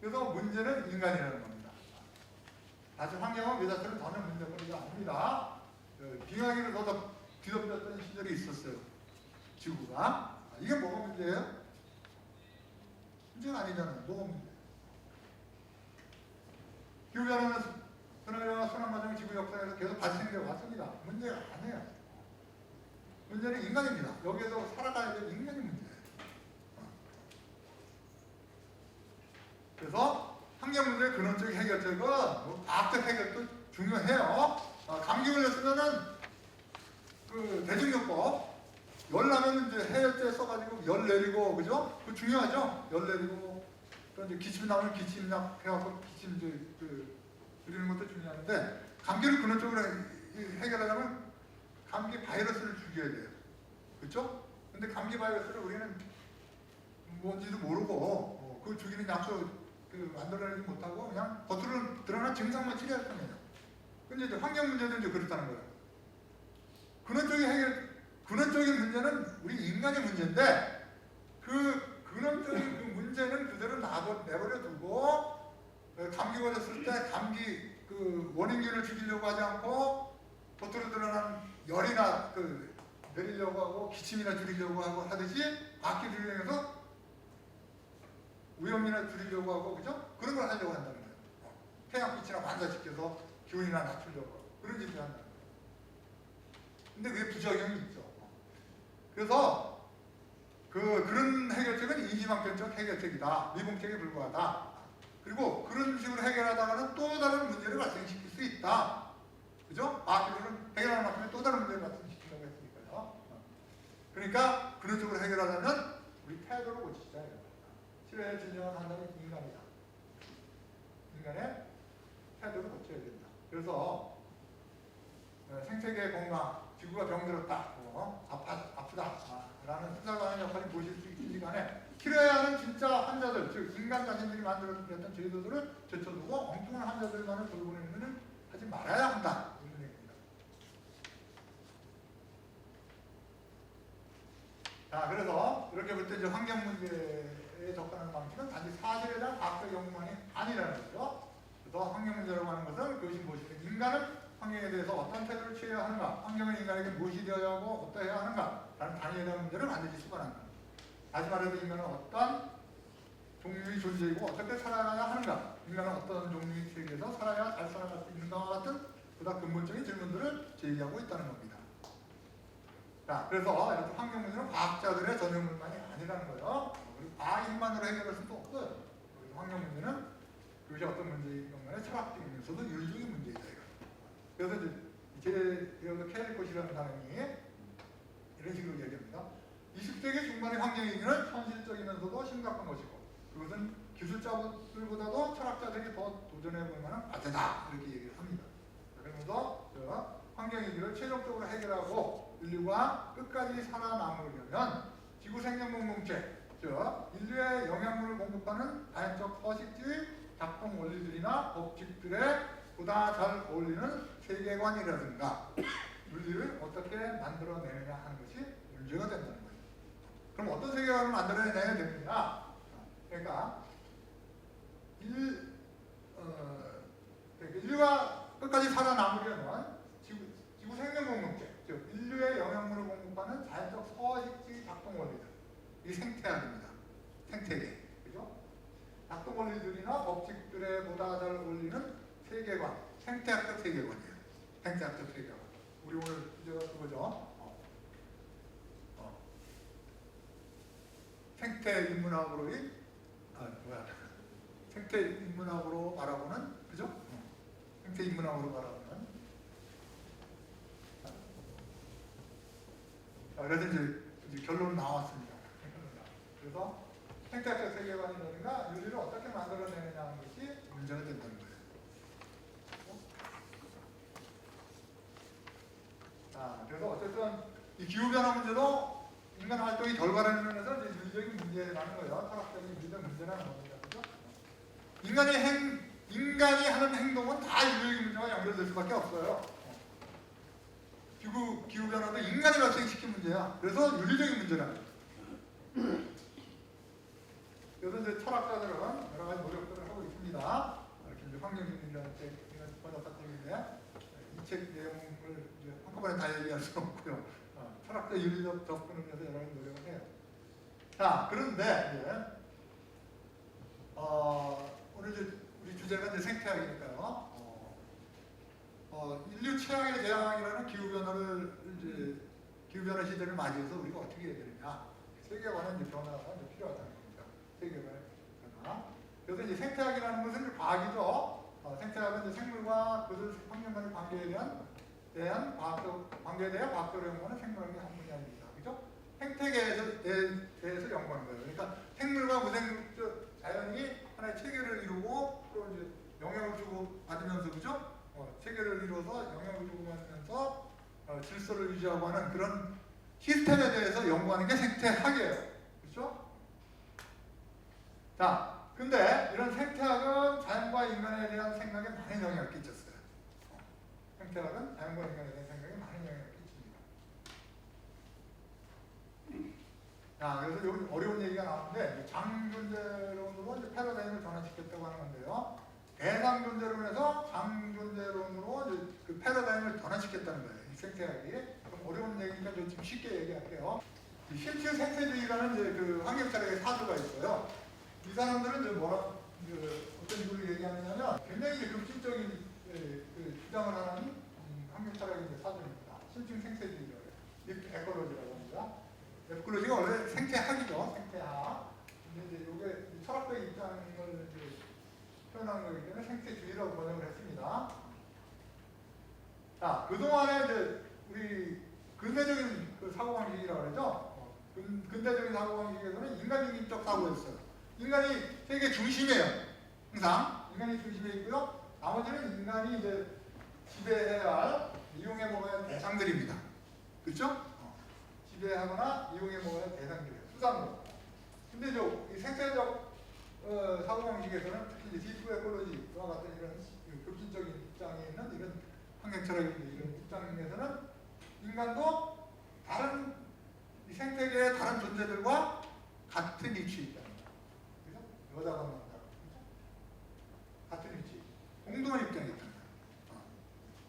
그래서 문제는 인간이라는 겁니다. 사실 환경은 그 자체는 전혀 문제가 아닙니다. 빙하기를 더 뒤덮였던 시절이 있었어요. 지구가. 이게 뭐가 문제예요? 문제가 아니잖아요. 뭐가 문제예요? 기후변화는 순환이나 순환과정이 지구 역사에서 계속 발생되어 왔습니다. 문제가 아니에요. 문제는 인간입니다. 여기에서 살아가야 될 인간이 문제예요. 그래서 환경 문제의 근원적인 해결책은 과학적 해결도 중요해요. 감기 걸렸으면은 그 대중요법 열 나면 이제 해열제 써가지고 열 내리고 그죠? 그 중요하죠. 열 내리고 또 이제 기침 나면 기침약 해갖고 기침 이제 줄이는 것도 중요한데 감기를 근원적으로 해결하려면 감기 바이러스를 죽여야 돼요. 그렇죠? 근데 감기 바이러스를 우리는 뭔지도 모르고 그걸 죽이는 약도 만들어내지 못하고 그냥 겉으로 드러난 증상만 치료할 뿐이에요. 근데 이제 환경 문제도 이제 그렇다는 거예요. 근원적인 문제는 우리 인간의 문제인데 그 근원적인 그 문제는 그대로 내버려 두고 감기 걸렸을 때 감기 그 원인균을 죽이려고 하지 않고 겉으로 드러난 열이나 내리려고 하고 기침이나 줄이려고 하고 하듯이 과학기술을 이용해서 위험이나 줄이려고 하고 그죠? 그런 걸 하려고 한다는 거예요. 태양빛이나 반사시켜서 기온이나 낮추려고 하고 그런 짓을 한다는 거예요. 근데 그게 부작용이 있죠. 그래서 그런 해결책은 인지방편적 해결책이다. 미봉책에 불과하다. 그리고 그런 식으로 해결하다가는 또 다른 문제를 발생시킬 수 있다. 그죠? 과학기술은 해결하는 만큼에 또 다른 문제를 발생시키려고 했으니까요. 그러니까 그런 식으로 해결하려면 우리 태도를 고치자. 치료의 진정한 판단은 인간이다. 인간의 태도를 고쳐야 된다. 그래서 생태계 건강, 지구가 병들었다, 아프다라는 수사관의 역할이 무엇일 수 있든지 간에 치료해야 하는 진짜 환자들, 즉 인간 자신들이 만들어냈던 제도들을 제쳐두고 엉뚱한 환자들만을 돌보내는 하지 말아야 한다. 이런 얘기입니다. 자, 그래서 이렇게 볼 때 이제 환경 문제에 접근하는 방식은 단지 사실에 대한 과학적 연구만이 아니라는 거죠. 그래서 환경 문제라고 하는 것은 그것이 무엇이든 인간은 환경에 대해서 어떤 태도를 취해야 하는가, 환경은 인간에게 무엇이 되어야 하고 어떠해야 하는가 라는 단위에 대한 문제를 반드시 수반한다. 다시 말해서 인간은 어떤 종류의 존재이고 어떻게 살아가야 하는가, 인간은 어떤 종류의 세계에서 살아야 잘 살아갈 수 있는가와 같은 보다 근본적인 질문들을 제기하고 있다는 겁니다. 자, 그래서 이렇게 환경 문제는 과학자들의 전용문만이 아니라는 거예요. 과학인만으로 해결할 수도 없어요. 환경 문제는 그것이 어떤 문제인 것만에 철학적이면서도 윤리적인 문제이다. 그래서 이제 제레 케리콧이라는 사람이 이런 식으로 얘기합니다. 20세기 중반의 환경위기는 현실적이면서도 심각한 것이고 그것은 기술자들보다도 철학자들이 더 도전해볼 만한 과제다 이렇게 얘기를 합니다. 그러면서 환경위기를 최종적으로 해결하고 인류가 끝까지 살아남으려면 지구 생명 공동체, 즉 인류의 영양분을 공급하는 다양적 서식지, 작동 원리들이나 법칙들에 보다 잘 어울리는 세계관이라든가 윤리를 어떻게 만들어내느냐 하는 것이 문제가 된다는 거예요. 그럼 어떤 세계관을 만들어내야 되느냐? 그러니까 인류가 끝까지 살아남으려면 지구 생명 공동체, 즉 인류의 영양분을 공급하는 자연적 서식지 작동 원리들, 이 생태학입니다. 생태계, 그죠? 작동 원리들이나 법칙들에 보다 잘 어울리는 세계관, 생태학적 세계관이에요. 생태학적 세계관. 우리 오늘 주제가 그거죠. 생태 인문학으로의 생태 인문학으로 바라보는, 그죠? 생태 인문학으로 바라보는. 그래서 이제 결론 나왔습니다. 그래서 생태학적 세계관이라든가 윤리를 어떻게 만들어내느냐 하는 것이 문제가 된다는 거예요. 자, 그래서 어쨌든 이 기후변화 문제도 인간 활동이 결과라는 면에서 이제 윤리적인 문제라는 거예요. 철학적인 윤리적 문제라는 겁니다. 그죠? 인간이 하는 행동은 다 윤리적인 문제와 연결될 수밖에 없어요. 기후변화도 인간이 발생시킨 문제야. 그래서 윤리적인 문제라는 거예요. 그래서 이제 철학자들은 여러 가지 노력들을 하고 있습니다. 이렇게 이제 환경윤리라는 책, 이런 번역한 책인데 이 책 내용을 이제 한꺼번에 다 얘기할 수 없고요. 철학자 윤리적 접근을 위해서 여러 가지 노력을 해요. 자, 그런데 이제 오늘 이제 우리 주제가 이제 생태학이니까요. 인류 최악의 재앙이라는 기후변화 시대를 맞이해서 우리가 어떻게 해야 되느냐. 세계관의 이제 변화가 이제 필요하다는 겁니다. 세계관의 변화. 그래서 이제 생태학이라는 것은 과학이죠. 생태학은 이제 생물과 그들 환경과의 관계에 대한 관계에 대한 과학적으로 연구하는 생물학의 한 분야입니다. 그죠? 생태계에 대해서 연구하는 거예요. 그러니까 생물과 무생물, 자연이 하나의 체계를 이루고 또 이제 영향을 주고 받으면서, 그죠? 체계를 이루어서 영향을 주고 받으면서 질서를 유지하고 하는 그런 시스템에 대해서 연구하는 게 생태학이에요. 그렇죠? 자, 근데 이런 생태학은 자연과 인간에 대한 생각에 많은 영향을 끼쳤어요. 생태학은 자연과 인간에 대한 생각에 많은 영향을 끼칩니다. 자, 그래서 여기 어려운 얘기가 나오는데 장존재론으로 이제 패러다임을 전환시켰다고 하는 건데요. 대상존재론에서 장존재론으로 이제 그 패러다임을 전환시켰다는 거예요. 이 생태학이. 좀 어려운 얘기니까 좀 쉽게 얘기할게요. 실질 생태주의라는 이제 그 환경철학의 사주가 있어요. 이 사람들은 이제 어떤 식으로 얘기하느냐면 굉장히 급진적인 그 주장을 하는 환경철학의 사주입니다. 실질 생태주의라고 해요. 에콜로지라고 합니다. 에콜로지가 원래 생태학이죠. 생태학. 근데 이제 이게 철학적 입장을 이제 표현한 거기 때문에 생태주의라고 번역을 했습니다. 자, 그동안에 이제 우리 근대적인 그 사고방식이라고 그러죠. 근대적인 사고방식에서는 인간중심적 사고였어요. 인간이 세계 중심이에요. 항상 인간이 중심에 있고요. 나머지는 인간이 이제 지배해야 할, 이용해 먹어야 할 대상들입니다. 그렇죠? 지배하거나 이용해 먹어야 할 대상들이에요. 수상으로. 근데 이 생태적 사고방식에서는 특히 이제 디프 에콜로지와 같은 이런 급진적인 입장에 있는 이런 환경철학인데 이런 입장에서는 인간도 다른 이 생태계의 다른 존재들과 같은 위치에 있다. 그죠? 여자가 남자. 같은 위치. 공동한 입장에 있다는 거예요.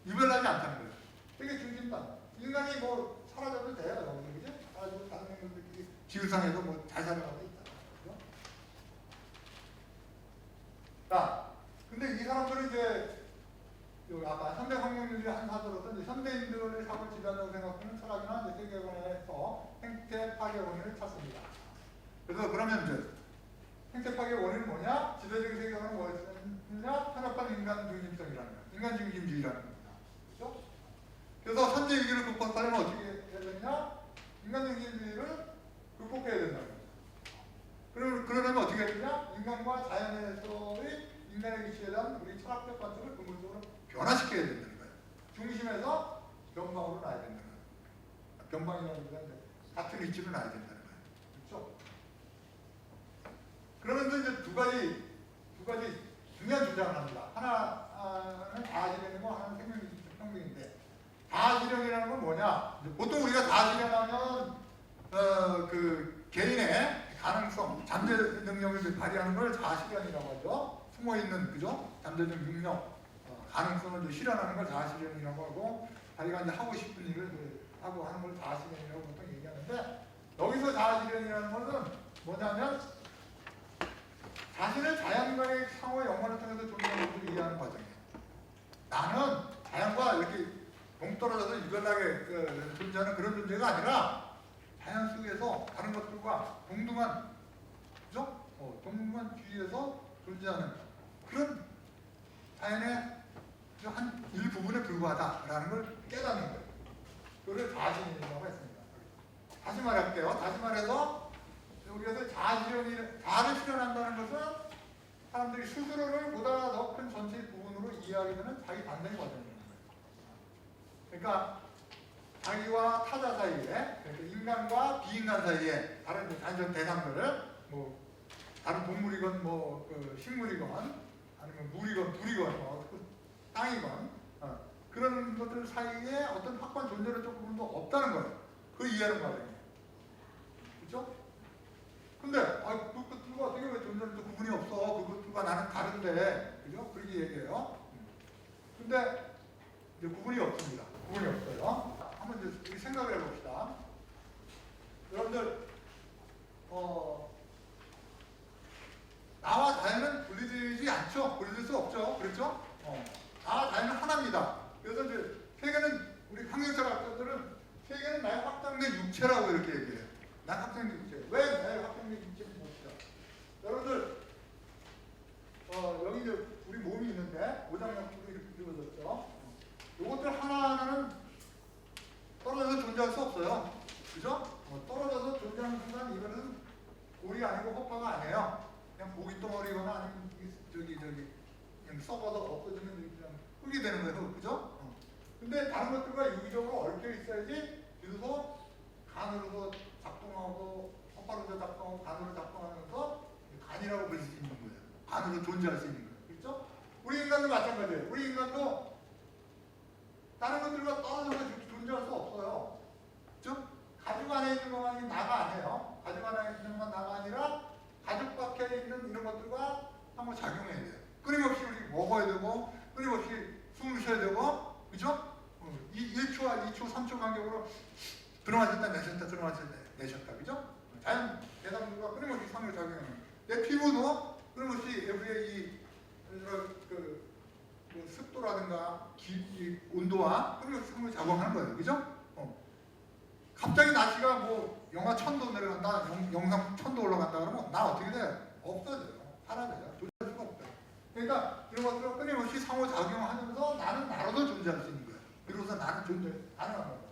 유별나지 않다는 거예요. 되게 중심단. 인간이 뭐 사라져도 돼요. 그죠? 사라져도 다른 생물들끼리 지구상에서 뭐 잘 살아가고 있다. 그죠? 자, 근데 이 사람들은 이제 아까 현대 환경윤리 한 사조로서 이제 현대인들의 사고를 지배한다고 생각하는 철학이나 이제 세계관에서 생태 파괴 원인을 찾습니다. 그래서 그러면 이제 생태 파괴 원인은 뭐냐? 지배적인 세계관은 뭐였느냐? 편협한 인간 중심성이라는 거예요. 인간 중심주의라는 겁니다. 그렇죠? 그래서 현재 위기를 극복하려면 어떻게 해야 되느냐? 인간 중심주의를 극복해야 된다는 거죠. 그러려면 어떻게 해야 되냐? 인간과 자연에서의 인간의 위치에 대한 우리 철학적 관점을 근본적으로 변화시켜야 된다는 거예요. 중심에서 변방으로 놔야 된다는 거예요. 변방이라는 게 같은 위치로 놔야 된다는 거예요. 그렇죠? 그러면서 이제 두 가지 중요한 주장을 합니다. 하나는 자아실현이고 하나는 생명인데, 자아실현이라는 건 뭐냐? 보통 우리가 자아실현하면 그 개인의 가능성, 잠재 능력을 발휘하는 걸 자아실현이라고 하죠. 숨어있는, 그죠? 잠재적 능력, 가능성을 실현하는 걸 자아실현이라고 하고, 자기가 이제 하고 싶은 일을 하고 하는 걸 자아실현이라고 보통 얘기하는데, 여기서 자아실현이라는 것은 뭐냐면 자신을 자연과의 상호 연관을 통해서 존재하는 것을 이해하는 과정이에요. 나는 자연과 이렇게 동떨어져서 유별나게 존재하는 그런 존재가 아니라 자연 속에서 다른 것들과 동등한, 그죠? 동등한 주위에서 존재하는 그런 자연의 한 일부분에 불과하다라는 걸 깨닫는 거예요. 그걸 자아실현이라고 했습니다. 다시 말할게요. 다시 말해서 여기서 자아를 실현한다는 것은 사람들이 스스로를 보다 더 큰 전체의 부분으로 이해하게 되는 자기 반성의 과정입니다. 그러니까 자기와 타자 사이에, 그러니까 인간과 비인간 사이에 다른 자연적 대상들을 뭐 다른 동물이건 뭐 그 식물이건 아니면 물이건 불이건 뭐 땅이건 그런 것들 사이에 어떤 확고한 존재적 부분도 없다는 거예요. 그걸 이해하는 과정이에요. 그렇죠? 근데 그것들과 어떻게 왜 존재도 구분이 없어? 그것들과 나는 다른데, 그죠? 그렇게 얘기해요. 근데 이제 구분이 없습니다. 구분이 없어요. 한번 이제 우리 생각을 해봅시다. 여러분들 나와 자연은 분리되지 않죠? 분리될 수 없죠? 그렇죠? 나와 자연은 하나입니다. 그래서 이제 세계는 우리 환경철학자들은 세계는 나의 확장된 육체라고 이렇게 얘기해요. 난 확장된 육체. 왜 나의 확장된 육체를 봅시다. 여러분들 여기 이제 우리 몸이 있는데 오장육부로 이렇게 이루어졌죠. 이것들 하나하나는 떨어져서 존재할 수 없어요. 그죠? 떨어져서 존재하는 순간 이거는 골이 아니고 허파가 아니에요. 그냥 고기 덩어리거나 아니면 저기 그냥 썩어서 없어지는 그냥 흙이 되는 거예요. 그죠? 근데 다른 것들과 유기적으로 얽혀 있어야지 비로소 간으로서 작동하고 허파로서 작동하고 간으로 작동하면서 간이라고 불릴 수 있는 거예요. 간으로 존재할 수 있는 거예요. 그렇죠? 우리 인간도 마찬가지예요. 우리 인간도 다른 것들과 떨어져서 존재할 수 없어요. 즉 가죽 안에 있는 것만이 나가 아니에요. 가죽 안에 있는 것만 나가 아니라 가죽 밖에 있는 이런 것들과 한번 작용해야 돼요. 끊임없이 우리 먹어야 되고 끊임없이 숨을 쉬어야 되고, 그죠? 1초와 2초, 3초 간격으로 들어마셨다 내셨다 들어마셨다 내셨다, 그죠? 자연 대상들과 끊임없이 상호작용하는 내 피부도 끊임없이 우리의 뭐 습도라든가 온도와 끊임없이 상호작용하는 거예요, 그죠? 갑자기 날씨가 뭐 영하 1000도 내려간다, 영상 1000도 올라간다 그러면 나 어떻게 돼요? 없어져요. 사라져요. 존재할 수가 없어요. 그러니까 이런 것들은 끊임없이 상호작용하면서 나는 나로도 존재할 수 있는 거예요. 그러고서 나는 존재 가능한 거예요.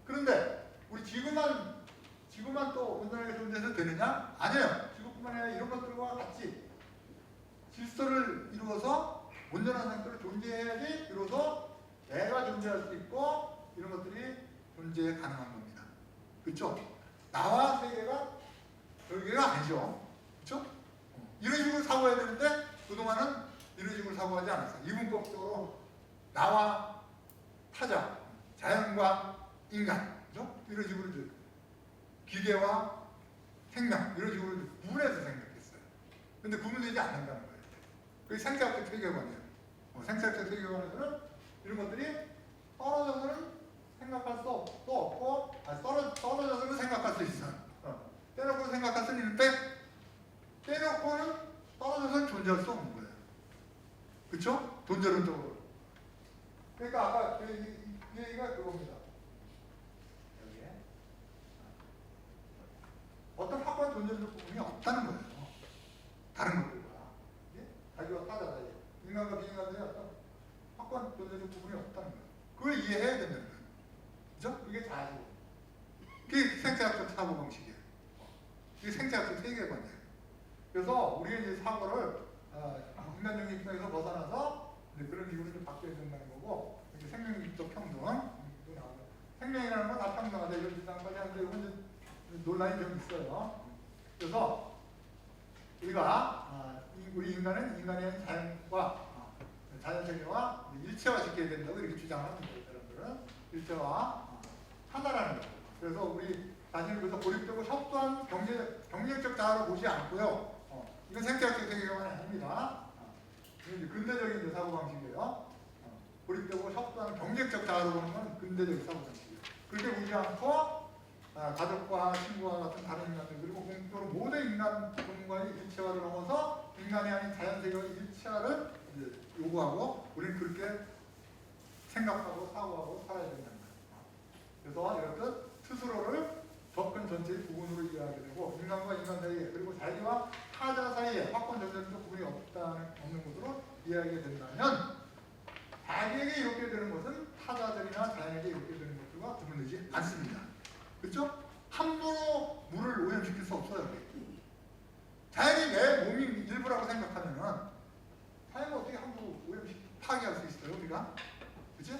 그런데 우리 지구만 또 온전하게 존재해서 되느냐? 아니에요. 지구뿐만 아니라 이런 것들과 같이 질서를 이루어서 온전한 상태로 존재해야지 비로소 내가 존재할 수 있고 이런 것들이 존재 가능한 겁니다. 그렇죠? 나와 세계가 별개가 아니죠. 그렇죠? 이런 식으로 사고해야 되는데 그동안은 이런 식으로 사고하지 않았어요. 이분법적으로 나와 타자, 자연과 인간, 그렇죠? 이런 식으로 기계와 생명 이런 식으로 구분해서 생각했어요. 근데 구분되지 않는다는 거예요. 그게 생태학적 세계관이에요. 생태학적 세계관에서는 이런 것들이 떨어져서는 생각할 수 없고, 떨어져서는 생각할 수 있어요. 떼놓고 생각할 수 있는데, 떼놓고는 떨어져서는 존재할 수 없는 거예요. 그쵸? 존재론적으로. 그러니까 아까 그 얘기가 그겁니다. 여기에. 어떤 확고한 존재적 부분이 없다는 거예요. 다른 것들과. 자기와 타자 사이에. 인간과 비인간의 어떤 확고한 존재적 부분이 없다는 거예요. 그걸 이해해야 된다는 거예요. 그죠? 이게 자아시고. 그게 생태학적 사고방식이에요. 세계관이에요. 그래서 우리가 이제 사고를 인간적인 입장에서 벗어나서 이제 그런 기구를 좀 바뀌어야 된다는 거고, 이렇게 생명적 평등 나오고, 생명이라는 건 다 평등하다 이런 주장까지 하는데 이건 이제 논란이 좀 있어요. 그래서 우리가 우리 인간은 인간의 자연과 자연 세계와 일체화시켜야 된다고 이렇게 주장합니다. 이 사람들은 일체화 하나라는 거예요. 그래서 우리 자신을 그래서 고립되고 협소한 경쟁적 자아로 보지 않고요. 이건 생태학적 세계관이 아닙니다. 이건 이제 근대적인 사고방식이에요. 고립되고 협소한 경쟁적 자아로 보는 건 근대적 사고방식이에요. 그렇게 보지 않고 가족과 친구와 같은 다른 인간들 그리고 공통적으로 모든 인간과의 일체화를 넘어서 인간이 아닌 자연세계의 일체화를 요구하고 우리는 그렇게 생각하고 사고하고 살아야 된다는 거예요. 그래서 이렇듯 스스로를 접근 전체의 부분으로 이해하게 되고 인간과 인간 사이에 그리고 자기와 타자 사이에 확건 전쟁적 구분이 없는 것으로 이해하게 된다면 자기에게 이렇게 되는 것은 타자들이나 자연에게 이렇게 되는 것들과 구분되지 않습니다. 그렇죠? 함부로 물을 오염시킬 수 없어요. 자연이 내 몸이 일부라고 생각하면은 자연을 어떻게 함부로 파괴할 수 있어요, 우리가? 그치?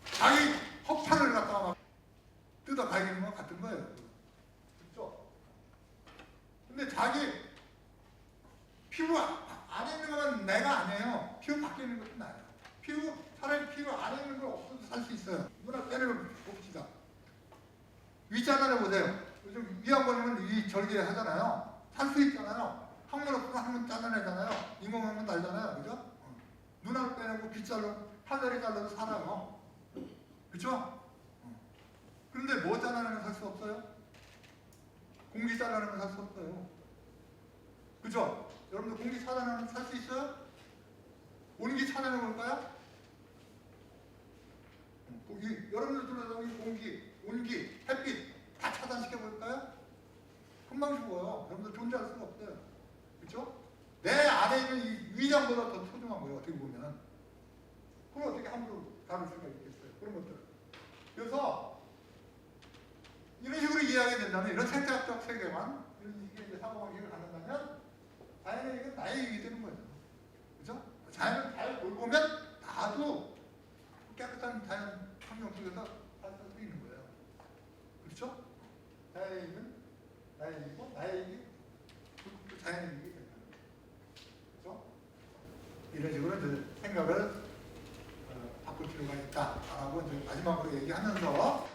자기 허파를 갖다가 막 뜯어 갈기는 것 같은 거예요. 그렇죠? 근데 자기 피부 안에 있는 거는 내가 아니에요. 피부 밖에 있는 것도 나예요. 차라리 피부 안에 있는 걸 없어도 살 수 있어요. 누나 때려 봅시다. 위 잘라내보세요. 요즘 위 한 번이면 위 절개하잖아요. 살 수 있잖아요. 항문 없으면 항문 잘라내잖아요. 이몸 하면 날잖아요. 그죠? 눈알 빼내고 귀 잘라, 팔다리 잘라도 살아요. 그죠? 그런데 뭐 잘라내면 살 수 없어요? 공기 잘라내면 살 수 없어요. 그죠? 여러분들 공기 차단하면 살 수 있어요? 온기 차단해 볼까요? 여러분들 들어서 공기, 온기, 햇빛 다 차단시켜 볼까요? 금방 죽어요. 여러분들 존재할 수가 없어요. 그렇죠? 내 안에 있는 이 위장보다 더 소중한 거예요. 어떻게 보면. 그걸 어떻게 함부로 다룰 수가 있겠어요. 그런 것들. 그래서 이런 식으로 이해하게 된다면 이런 생태학적 세계관, 이런 사고방식을 갖는다면 자연의 이익은 나의 이익이 되는 거죠. 그렇죠? 자연을 잘 돌보면 나도 깨끗한 자연 환경 속에서 살 수 있는 거예요. 그렇죠? 자연의 이익은 나의 이익이고 나의 이익이 자연의 이익이 된다. 그렇죠? 이런 식으로 생각을 바꿀 필요가 있다라고 마지막으로 얘기하면서